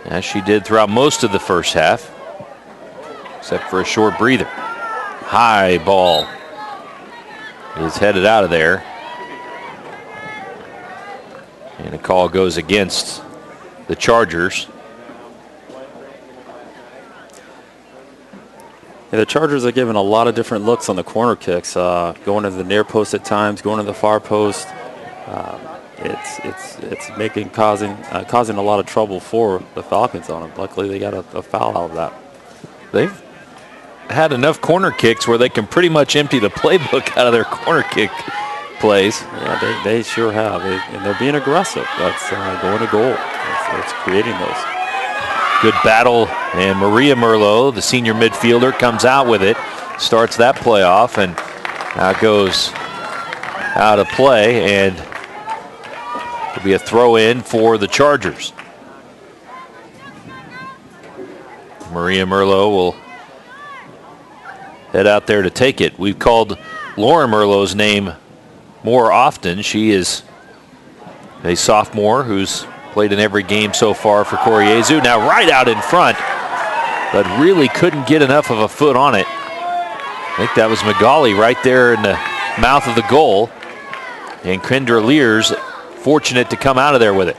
as she did throughout most of the first half, except for a short breather. High ball is headed out of there. And a call goes against the Chargers. Yeah, the Chargers are given a lot of different looks on the corner kicks, going to the near post at times, going to the far post. It's causing a lot of trouble for the Falcons on them. Luckily, they got a foul out of that. had enough corner kicks where they can pretty much empty the playbook out of their corner kick plays. Yeah, they sure have. And they're being aggressive. That's going to goal. It's creating those. Good battle, and Maria Merlot, the senior midfielder, comes out with it, starts that play off, and now goes out of play, and it'll be a throw in for the Chargers. Maria Merlot will head out there to take it. We've called Laura Merlot's name more often. She is a sophomore who's played in every game so far for Jesu. Now right out in front, but really couldn't get enough of a foot on it. I think that was Magali right there in the mouth of the goal. And Kendra Lears fortunate to come out of there with it.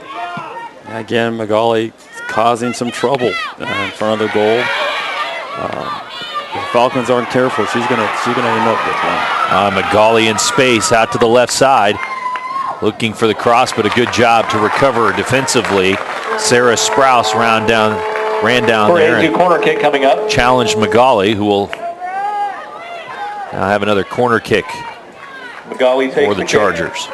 Again, Magali causing some trouble in front of the goal. If the Falcons aren't careful, she's gonna end up with one. Magali in space out to the left side. Looking for the cross, but a good job to recover defensively. Sarah Sprouse ran down there and corner kick coming up. Challenged Magali, who will now have another corner kick Magali takes for the Chargers.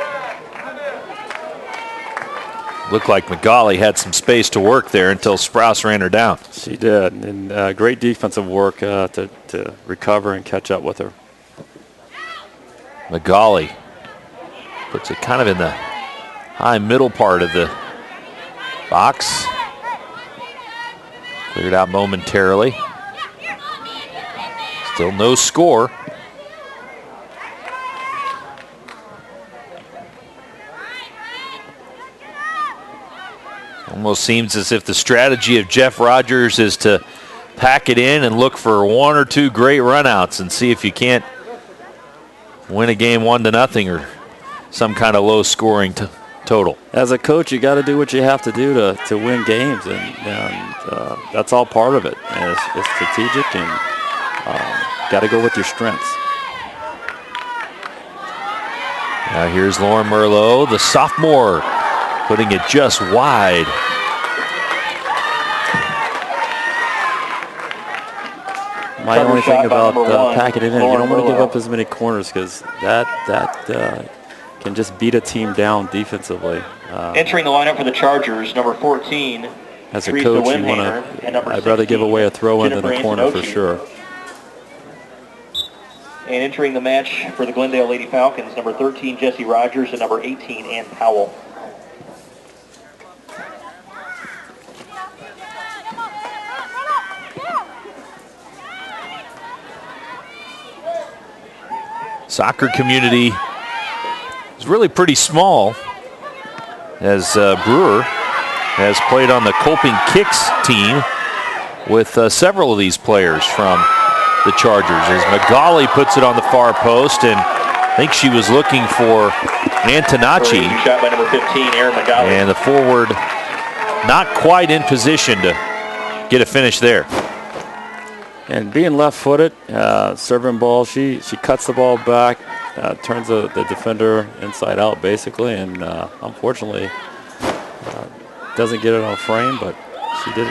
Looked like Magali had some space to work there until Sprouse ran her down. She did, and great defensive work to recover and catch up with her. Magali puts it kind of in the high middle part of the box. Cleared out momentarily. Still no score. Almost seems as if the strategy of Jeff Rogers is to pack it in and look for one or two great runouts and see if you can't win a game 1-0 or some kind of low scoring total. As a coach, you got to do what you have to do to win games, and that's all part of it. And it's strategic, and got to go with your strengths. Now here's Lauren Merlot, the sophomore, putting it just wide. My only thing about packing it in, you don't want to give up as many corners because that can just beat a team down defensively. Entering the lineup for the Chargers, number 14. As a coach, you want to. I'd rather give away a throw-in than a corner for sure. And entering the match for the Glendale Lady Falcons, number 13, Jessie Rogers, and number 18, Ann Powell. Soccer community is really pretty small, as Brewer has played on the Colping Kicks team with several of these players from the Chargers. As Magali puts it on the far post, and I think she was looking for Antonacci. Shot by number 15, Erin Magali. And the forward not quite in position to get a finish there. And being left-footed, serving ball, she cuts the ball back, turns the defender inside out basically, and unfortunately doesn't get it on frame, but she did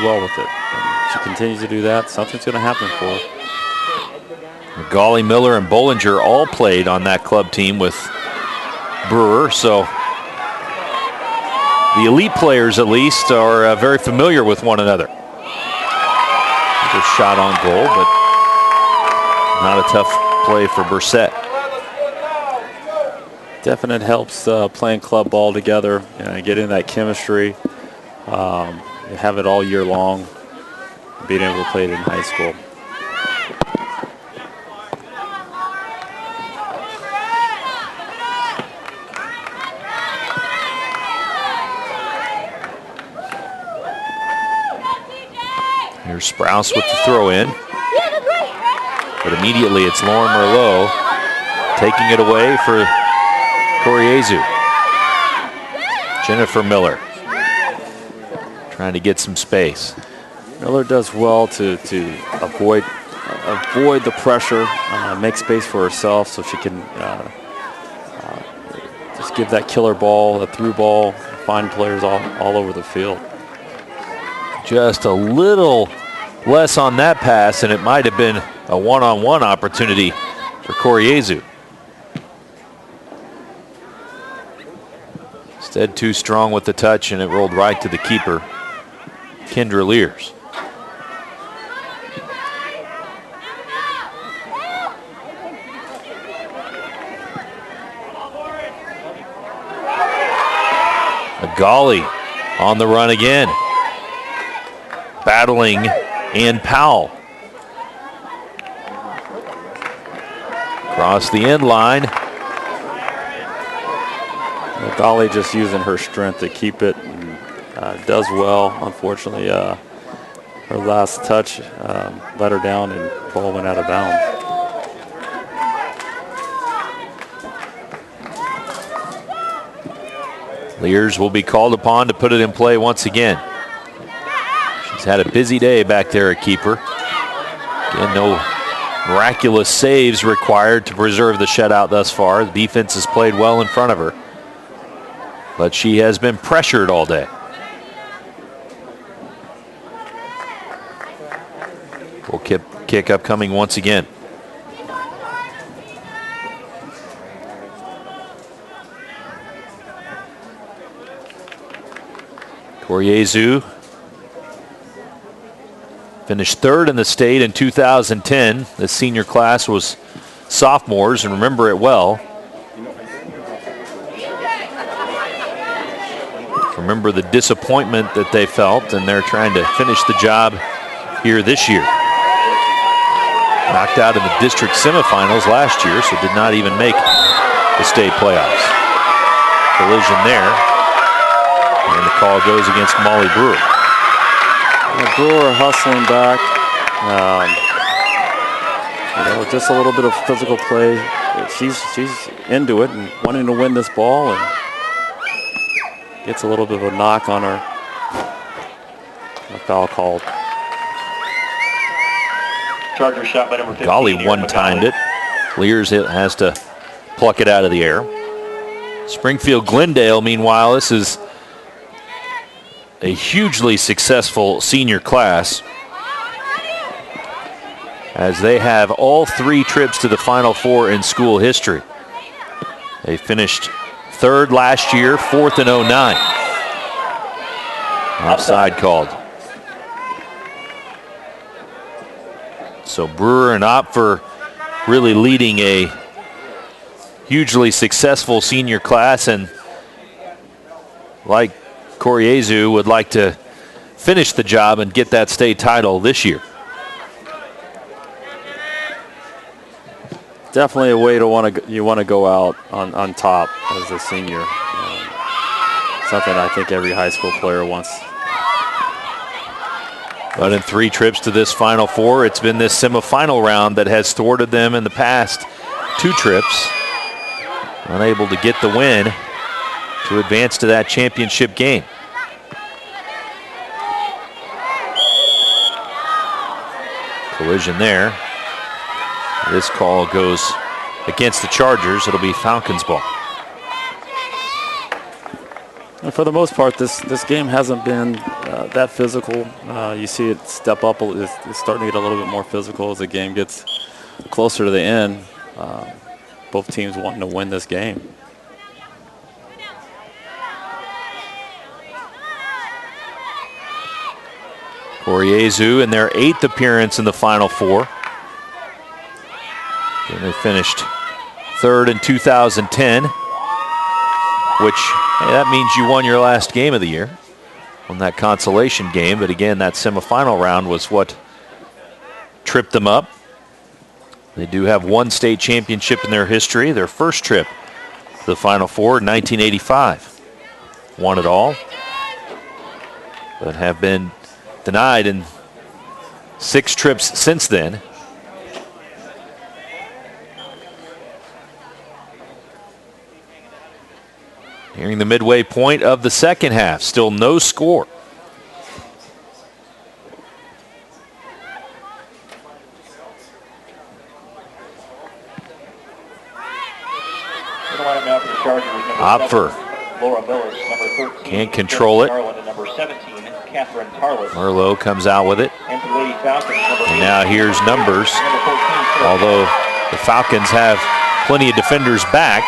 well with it. And she continues to do that. Something's going to happen for her. Magali, Miller, and Bollinger all played on that club team with Brewer, so the elite players at least are very familiar with one another. Just shot on goal, but not a tough play for Brissett. Definite helps playing club ball together, getting that chemistry. You have it all year long, being able to play it in high school. Here's Sprouse with the throw in. But immediately it's Lauren Merlot taking it away for Jesu. Jennifer Miller trying to get some space. Miller does well to avoid the pressure, make space for herself so she can just give that killer ball, a through ball, find players all over the field. Just a little less on that pass, and it might have been a one-on-one opportunity for Jesu. Instead, too strong with the touch, and it rolled right to the keeper, Kendra Lears. Golly on the run again. Battling Ann Powell. Across the end line. Golly just using her strength to keep it. And, does well. Unfortunately, her last touch let her down and the ball went out of bounds. Lears will be called upon to put it in play once again. She's had a busy day back there at keeper. Again, no miraculous saves required to preserve the shutout thus far. The defense has played well in front of her, but she has been pressured all day. Full kick upcoming once again. Jesu finished third in the state in 2010. The senior class was sophomores, and remember it well. Remember the disappointment that they felt, and they're trying to finish the job here this year. Knocked out in the district semifinals last year, so did not even make the state playoffs. Collision there. And the call goes against Molly Brewer. Brewer hustling back. Just a little bit of physical play. She's into it and wanting to win this ball, and gets a little bit of a knock on her. A foul called. Charger shot by number 15. Golly one-timed it. Lears has to pluck it out of the air. Springfield Glendale, meanwhile, this is a hugely successful senior class, as they have all 3 trips to the Final Four in school history. They finished third last year, fourth in 09. Offside called. So Brewer and Opfer really leading a hugely successful senior class, and like Jesu would like to finish the job and get that state title this year. Definitely a way to you want to go out on top as a senior. Something I think every high school player wants. But in 3 trips to this Final Four, it's been this semifinal round that has thwarted them in the past 2 trips. Unable to get the win to advance to that championship game. Collision there. This call goes against the Chargers. It'll be Falcons ball. And for the most part, this game hasn't been that physical. You see it step up. It's starting to get a little bit more physical as the game gets closer to the end. Both teams wanting to win this game. Jesu in their 8th appearance in the Final Four. And they finished third in 2010, which, hey, that means you won your last game of the year on that consolation game. But again, that semifinal round was what tripped them up. They do have 1 state championship in their history. Their first trip to the Final Four in 1985. Won it all, but have been denied in 6 trips since then. Nearing the midway point of the second half, still no score. Opfer Laura Millis. Number 13. Can't control it. Garland, and number 17, Catherine Tarlett. Merlot comes out with it. And for the Lady Falcons, number 18, And now here's numbers. number 14, Although the Falcons have plenty of defenders back,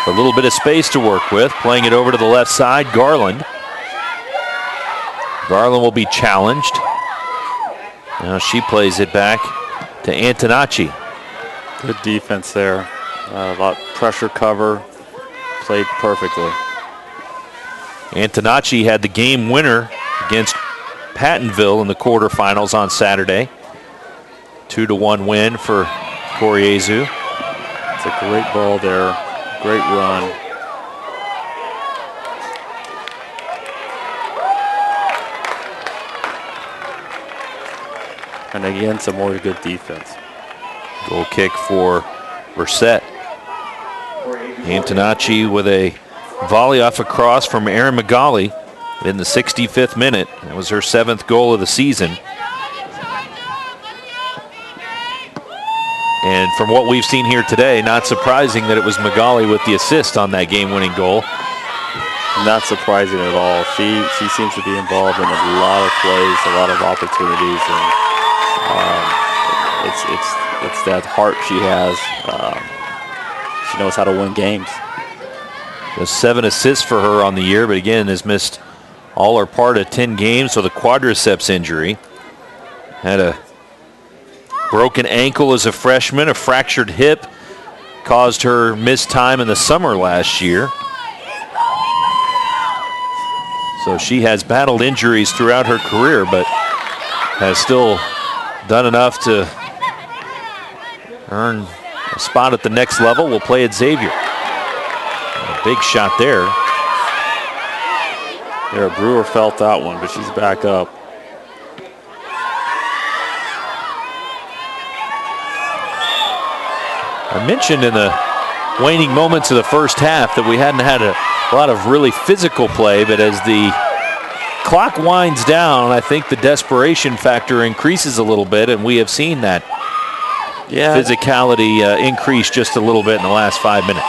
a little bit of space to work with. Playing it over to the left side, Garland. Garland will be challenged. Now she plays it back to Antonacci. Good defense there. A lot pressure cover. Played perfectly. Antonacci had the game winner against Pattonville in the quarterfinals on Saturday. 2-1 win for Koryezu. It's a great ball there. Great run. And again, some more good defense. Goal kick for Brissett. Antonacci with a volley off a cross from Erin McGauley in the 65th minute. That was her 7th goal of the season. And from what we've seen here today, not surprising that it was McGauley with the assist on that game-winning goal. Not surprising at all. She seems to be involved in a lot of plays, a lot of opportunities, and it's that heart she has. She knows how to win games. Just 7 assists for her on the year, but again has missed all or part of 10 games with a quadriceps injury. Had a broken ankle as a freshman, a fractured hip caused her missed time in the summer last year. So she has battled injuries throughout her career, but has still done enough to earn a spot at the next level. Will play at Xavier. A big shot there. Yeah, Brewer felt that one, but she's back up. I mentioned in the waning moments of the first half that we hadn't had a lot of really physical play, but as the clock winds down, I think the desperation factor increases a little bit, and we have seen that physicality increase just a little bit in the last 5 minutes.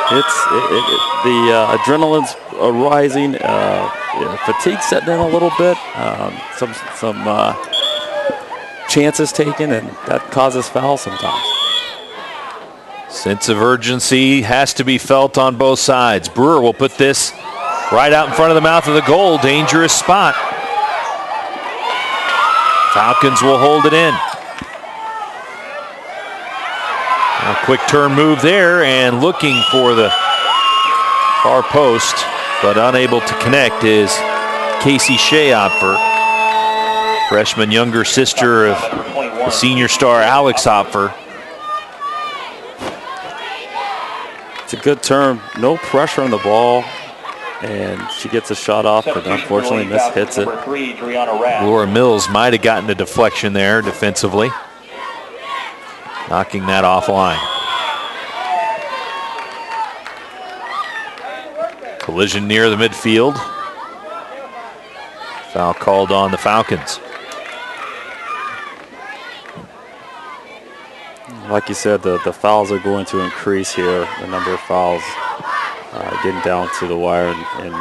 The adrenaline's rising, fatigue setting in a little bit, some chances taken, and that causes fouls sometimes. Sense of urgency has to be felt on both sides. Brewer will put this right out in front of the mouth of the goal. Dangerous spot. Falcons will hold it in. A quick turn move there and looking for the far post, but unable to connect is Casey Shea-Opfer, freshman younger sister of the senior star Alex Opfer. It's a good turn. No pressure on the ball. And she gets a shot off, but unfortunately hits it. Laura Mills might have gotten a deflection there defensively, knocking that offline. Collision near the midfield. Foul called on the Falcons. Like you said, the fouls are going to increase here. The number of fouls getting down to the wire, and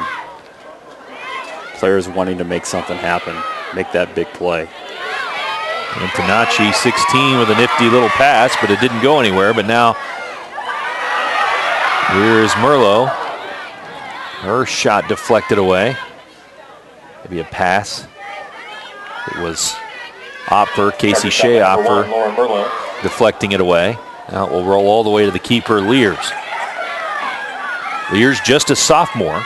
players wanting to make something happen, make that big play. Antonacci, 16, with a nifty little pass, but it didn't go anywhere. But now here's Merlot. Her shot deflected away. Maybe a pass. It was Opfer, Casey Shea-Opfer, deflecting it away. Now it will roll all the way to the keeper, Lears. Lears just a sophomore.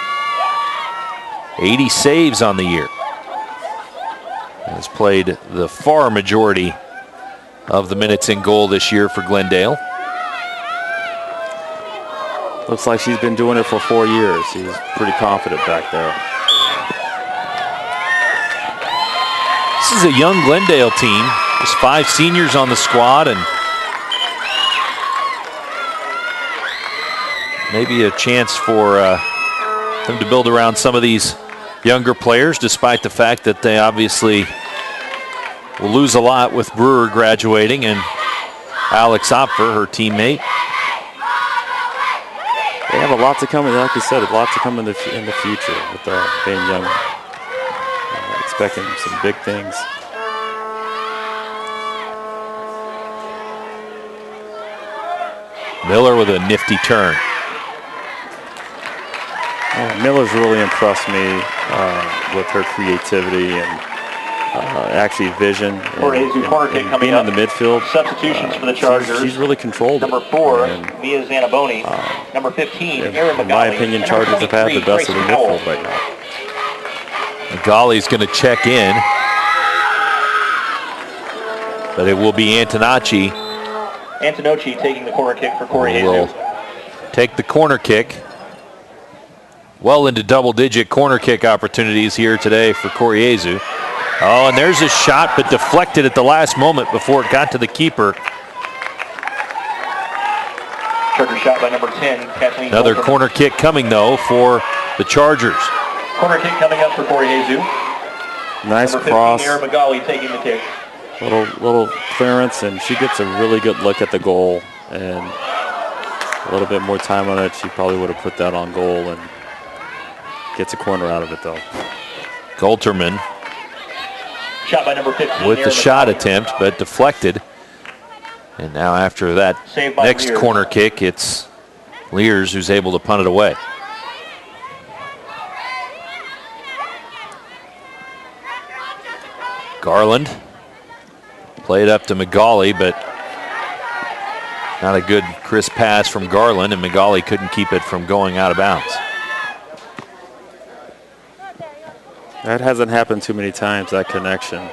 80 saves on the year. Has played the far majority of the minutes in goal this year for Glendale. Looks like she's been doing it for 4 years. She's pretty confident back there. This is a young Glendale team. There's 5 seniors on the squad, and maybe a chance for them to build around some of these younger players, despite the fact that they obviously will lose a lot with Brewer graduating and Alex Opfer, her teammate. They have a lot to come, like you said, a lot to come in the future with being young, expecting some big things. Miller with a nifty turn. Miller's really impressed me with her creativity and actually vision. Corner kick coming being up. in the midfield. Substitutions for the Chargers. She's really controlled Number it. 4, And, Mia Zanaboni. Number 15, Erin McGauley. in my opinion, And number Chargers have had the 23, best of the Grace Powell. midfield right now. McGauley's going to check in. But it will be Antonacci. Antonocci taking the corner kick for Corey Will Jesu. take the corner kick. Well into double-digit corner kick opportunities here today for Corey Jesu. Oh, and there's a shot, but deflected at the last moment before it got to the keeper. Charger shot by number 10, Kathleen Another Coulter. corner kick coming, though, for the Chargers. Corner kick coming up for Corey Jesu. Nice Number 15, cross, Erin McGauley taking the kick. little clearance, and she gets a really good look at the goal. And a little bit more time on it, she probably would have put that on goal and gets a corner out of it, though. Golterman Shot by number 15, with the Erin shot McGauley. attempt, but deflected. And now after that Saved by next Lears. corner kick, it's Lears who's able to punt it away. Garland played up to McGauley, but not a good crisp pass from Garland, and McGauley couldn't keep it from going out of bounds. That hasn't happened too many times, that connection.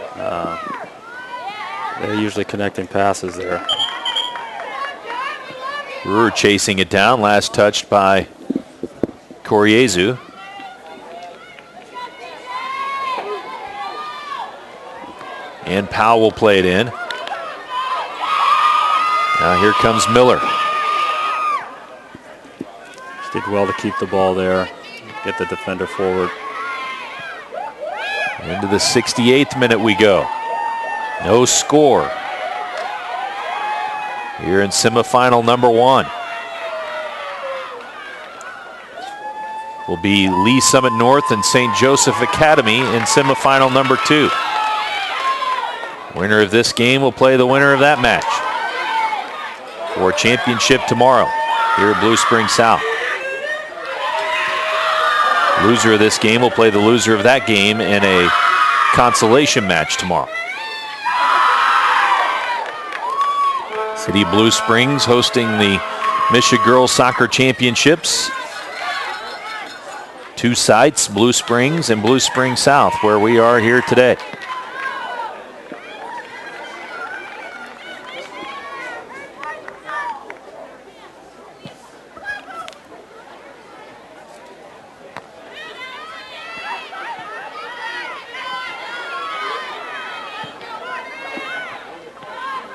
They're usually connecting passes there. Brewer chasing it down, last touched by Corey Jesu. And Powell will play it in. Now here comes Miller. She did well to keep the ball there, get the defender forward. Into the 68th minute we go. No score here in semifinal number 1. Will be Lee Summit North and St. Joseph Academy in semifinal number 2. Winner of this game will play the winner of that match for championship tomorrow here at Blue Spring South. Loser of this game will play the loser of that game in a consolation match tomorrow. City of Blue Springs hosting the Michigan Girls Soccer Championships. 2 sites, Blue Springs and Blue Springs South, where we are here today.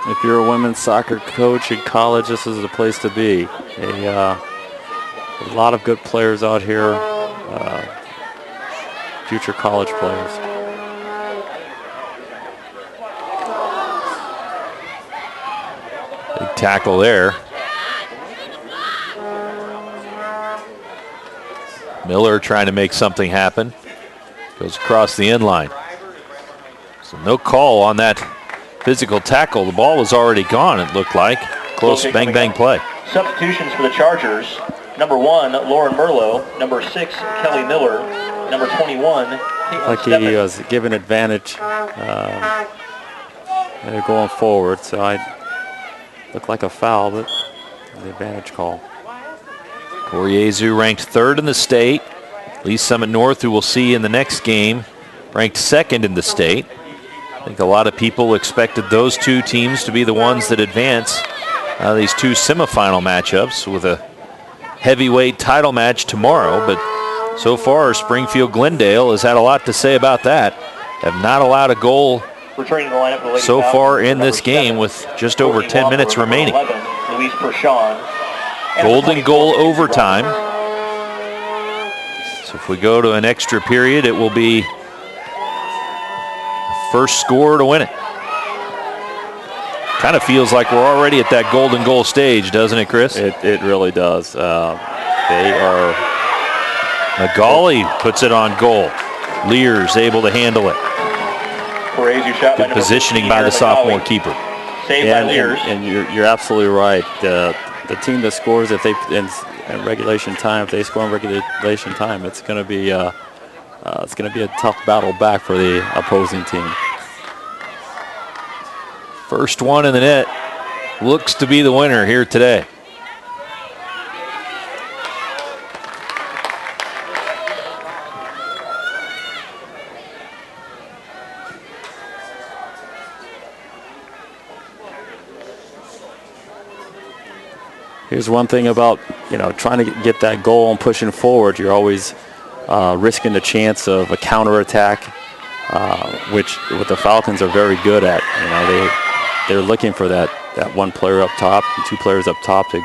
If you're a women's soccer coach in college, this is the place to be. A lot of good players out here, future college players. Big tackle there. Miller trying to make something happen. Goes across the end line. So no call on that physical tackle. The ball was already gone, it looked like. Close bang bang play. Substitutions for the Chargers. Number 1, Lauren Merlot. Number 6, Kelly Miller. Number 21, Caitlin Like he Steffen. was given advantage they're going forward, so I looked like a foul, but the advantage call. Corey Jesu ranked 3rd in the state. Lee Summit North, who we'll see in the next game, ranked 2nd in the state. I think a lot of people expected those 2 teams to be the ones that advance these 2 semifinal matchups with a heavyweight title match tomorrow. But so far, Springfield Glendale has had a lot to say about that. Have not allowed a goal Returning to the lineup for the Lady so Falcons, far in number this game 7, with just over Courtney 10 Walker, minutes number remaining. 11, Louise Pershawn. And number Golden 24, goal Susie overtime. Roberts. So if we go to an extra period, it will be first score to win it. Kind of feels like we're already at that golden goal stage, doesn't it, Chris? It really does. They are. Magali puts it on goal. Lears able to handle it. Correzu shot by Good positioning by the sophomore keeper. Saved by Lears. And you're absolutely right. The team that scores if they in regulation time, if they score in regulation time, it's going to be a tough battle back for the opposing team. First one in the net looks to be the winner here today. Here's one thing about, trying to get that goal and pushing forward. You're always risking the chance of a counterattack, which what the Falcons are very good at. They're looking for that one player up top and two players up top to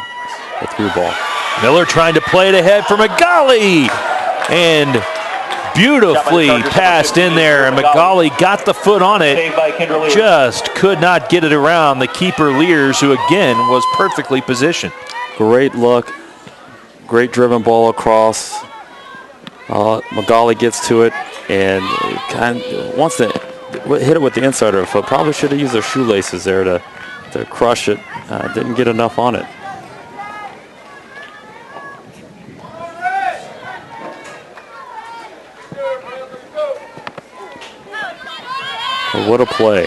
get through ball. Miller trying to play it ahead for Magali, and beautifully passed in there, and Magali got the foot on it, just could not get it around the keeper Lears, who again was perfectly positioned. Great look, great driven ball across. Magali gets to it and kind of wants to hit it with the inside of her foot. Probably should have used her shoelaces there to crush it. Didn't get enough on it. But what a play.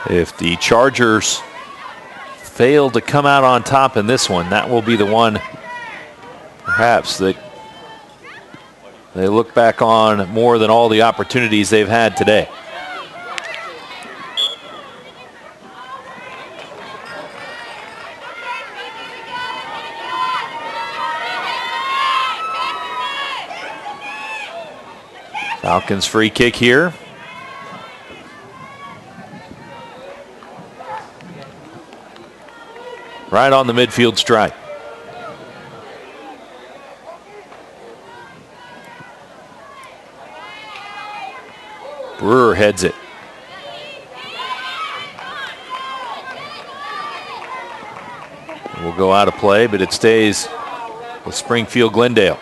If the Chargers fail to come out on top in this one, that will be the one perhaps that they look back on more than all the opportunities they've had today. Falcons free kick here. Right on the midfield stripe. Brewer heads it. It will go out of play, but it stays with Springfield Glendale.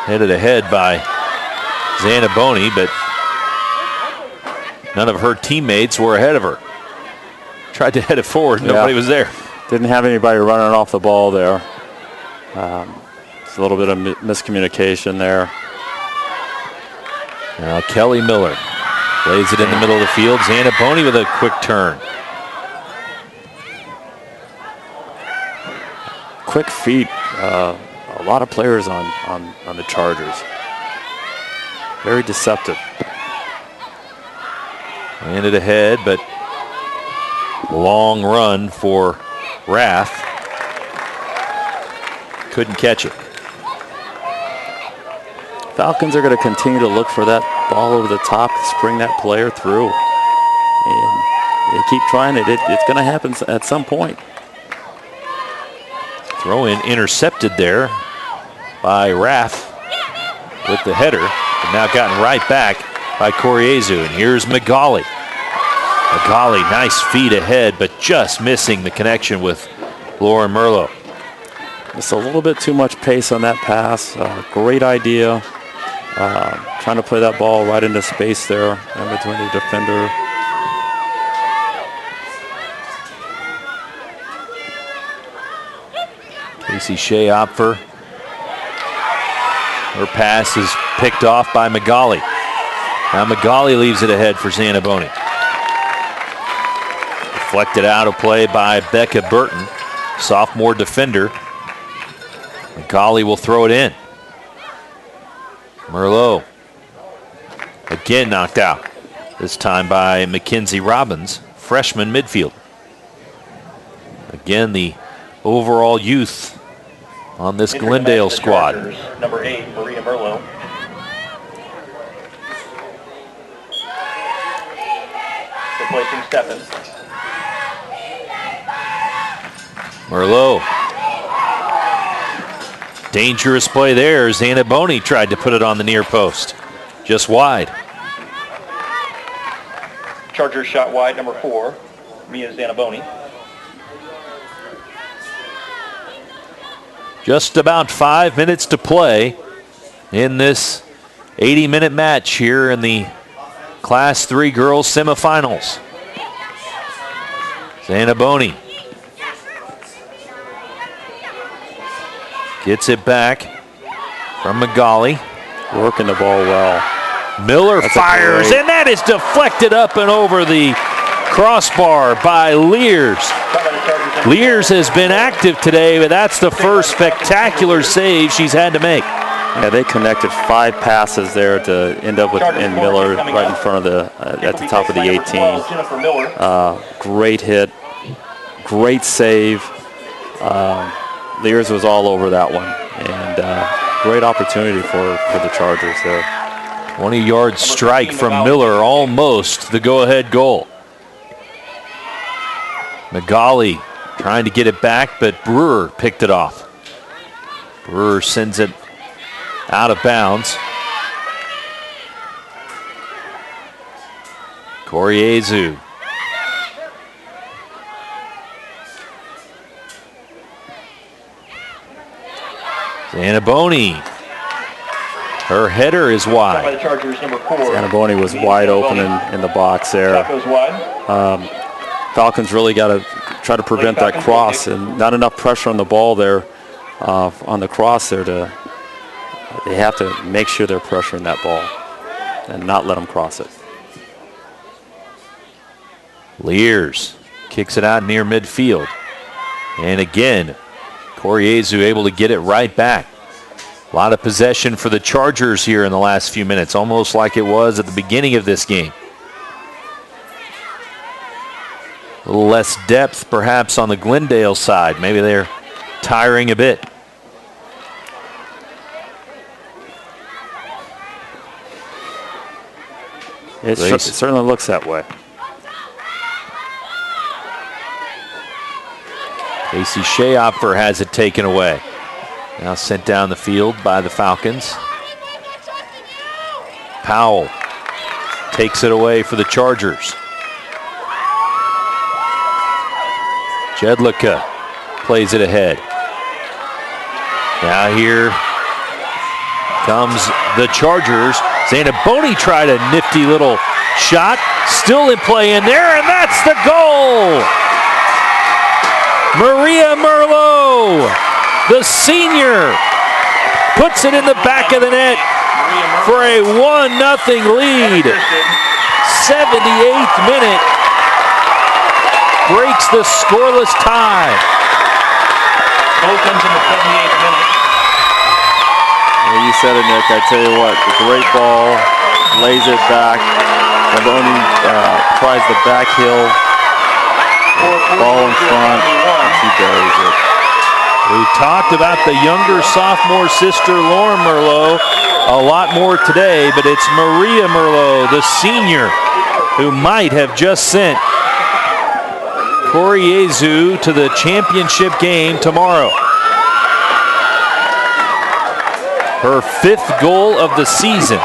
Headed ahead by Zanaboni, but none of her teammates were ahead of her. Tried to head it forward, nobody was there. Didn't have anybody running off the ball there. It's a little bit of miscommunication there. Now Kelly Miller lays it in the middle of the field. Zanaboni with a quick turn. Quick feet. A lot of players on the Chargers. Very deceptive. Landed ahead, but long run for Rath. Couldn't catch it. Falcons are going to continue to look for that ball over the top to spring that player through. And they keep trying it. It's going to happen at some point. Throw in intercepted there by Rath with the header. And now gotten right back by Coriezu. And here's Magali. Magali, nice feet ahead, but just missing the connection with Laura Merlot. Just a little bit too much pace on that pass. Great idea. Trying to play that ball right into space there in between the defender. Casey Shea-Opfer. Her pass is picked off by Magali. Now Magali leaves it ahead for Zanaboni. Deflected out of play by Becca Burton, sophomore defender. Magali will throw it in. Merlot again knocked out, this time by Mackenzie Robbins, freshman midfielder. Again, the overall youth on this Glendale squad. Number 8, Maria Merlot. Replacing Steffen. Merlot. Dangerous play there. Zanaboni tried to put it on the near post. Just wide. Chargers shot wide, number 4, Mia Zanaboni. Just about 5 minutes to play in this 80-minute match here in the Class 3 girls semifinals. Zanaboni gets it back from Magali. Working the ball well. Miller fires, and that is deflected up and over the crossbar by Lears. Lears has been active today, but that's the first spectacular save she's had to make. Yeah, they connected 5 passes there to end up with Miller right in front of the, at the top of the 18. Great hit, great save. Lears was all over that one, and great opportunity for the Chargers there. 20-yard strike from Miller, almost the go-ahead goal. Magali trying to get it back, but Brewer picked it off. Brewer sends it out of bounds. Koriezu. Zanaboni. Her header is wide. Zanaboni was wide open in the box there. Falcons really got to try to prevent that cross, and not enough pressure on the ball there, on the cross there. They have to make sure they're pressuring that ball and not let them cross it. Lears kicks it out near midfield. And again, Koriezu able to get it right back. A lot of possession for the Chargers here in the last few minutes, almost like it was at the beginning of this game. A little less depth perhaps on the Glendale side. Maybe they're tiring a bit. It certainly looks that way. MSHSAA has it taken away. Now sent down the field by the Falcons. Powell takes it away for the Chargers. Jedlicka plays it ahead. Now here comes the Chargers. Zanaboni tried a nifty little shot. Still in play in there, and that's the goal! Maria Merlot, the senior, puts it in the back of the net for a 1-0 lead. 78th minute. Breaks the scoreless tie. Goal comes in the 78th minute. Well, you said it, Nick. I tell you what, the great ball, lays it back. Maloney tries the back heel, ball in front, and she buries it. We talked about the younger sophomore sister, Laura Merlot, a lot more today, but it's Maria Merlot, the senior, who might have just sent Koriezu to the championship game tomorrow. Her 5th goal of the season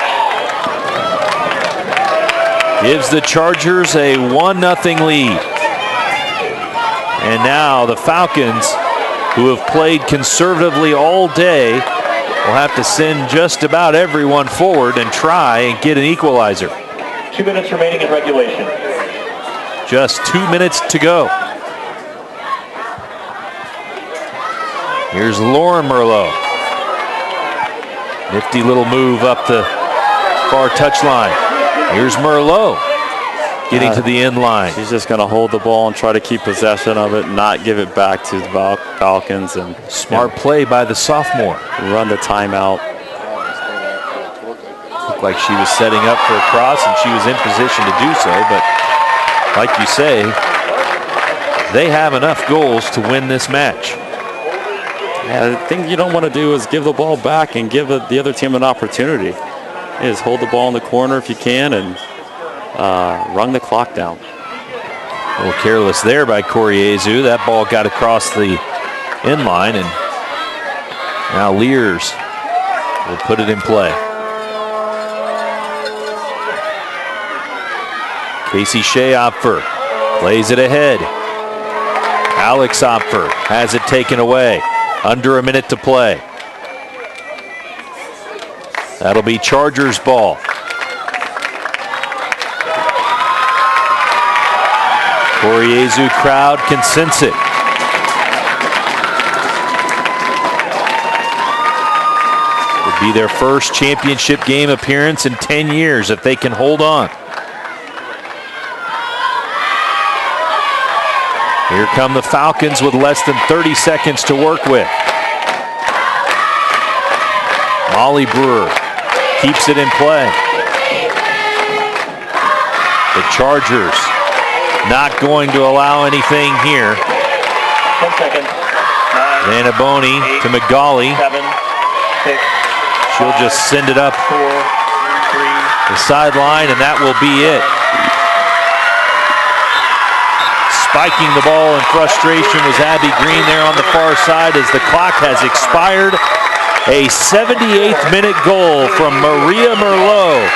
gives the Chargers a 1-0 lead. And now the Falcons, who have played conservatively all day, will have to send just about everyone forward and try and get an equalizer. 2 minutes remaining in regulation. Just 2 minutes to go. Here's Lauren Merlot. Nifty little move up the far touchline. Here's Merlot getting to the end line. She's just going to hold the ball and try to keep possession of it, not give it back to the Falcons. And smart play by the sophomore. Run the timeout. Looked like she was setting up for a cross, and she was in position to do so. But like you say, they have enough goals to win this match. Yeah, the thing you don't want to do is give the ball back and give the other team an opportunity. Is hold the ball in the corner if you can and run the clock down. A little careless there by Koriezu. That ball got across the end line, and now Lears will put it in play. Casey Shea-Opfer plays it ahead. Alex Opfer has it taken away. Under a minute to play. That'll be Chargers ball. Koryezu crowd can sense it. Would be their first championship game appearance in 10 years if they can hold on. Here come the Falcons with less than 30 seconds to work with. Molly Brewer keeps it in play. The Chargers not going to allow anything here. 10 seconds. 9, Vanaboni 8, to McGauley. 7, 6. She'll just send it up 4, 3. the sideline, and that will be it. Spiking the ball in frustration was Abby Green there on the far side as the clock has expired. A 78th minute goal from Maria Merlot.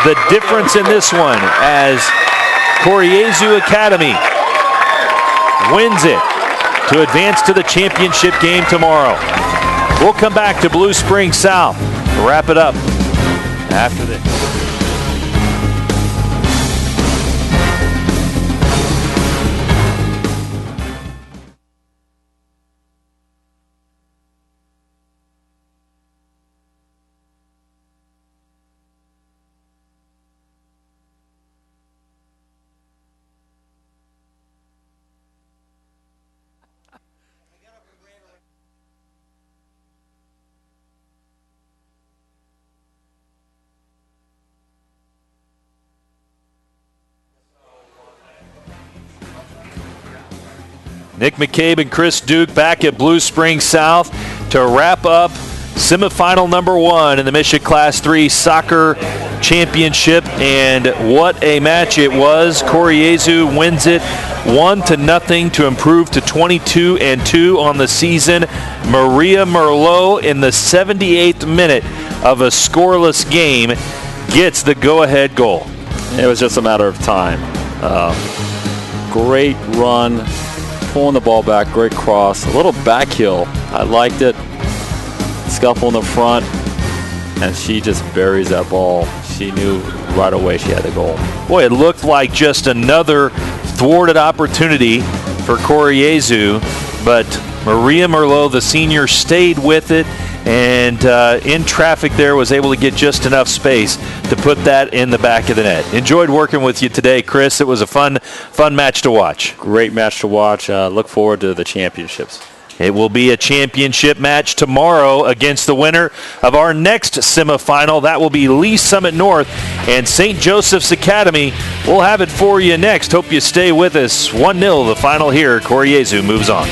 The difference in this one as Koryezu Academy wins it to advance to the championship game tomorrow. We'll come back to Blue Springs South to wrap it up after this. Nick McCabe and Chris Duke back at Blue Springs South to wrap up semifinal number 1 in the Michigan Class 3 Soccer Championship. And what a match it was. Koryezu wins it 1-0 to improve to 22-2 on the season. Maria Merlot in the 78th minute of a scoreless game gets the go-ahead goal. It was just a matter of time. Great run. Pulling the ball back, great cross, a little back heel. I liked it. Scuffle in the front, and she just buries that ball. She knew right away she had the goal. Boy, it looked like just another thwarted opportunity for Koryezu, but Maria Merlot, the senior, stayed with it, and in traffic there was able to get just enough space to put that in the back of the net. Enjoyed working with you today, Chris. It was a fun match to watch. Great match to watch. Look forward to the championships. It will be a championship match tomorrow against the winner of our next semifinal. That will be Lee Summit North and St. Joseph's Academy. We'll have it for you next. Hope you stay with us. 1-0 the final here. Koryezu moves on.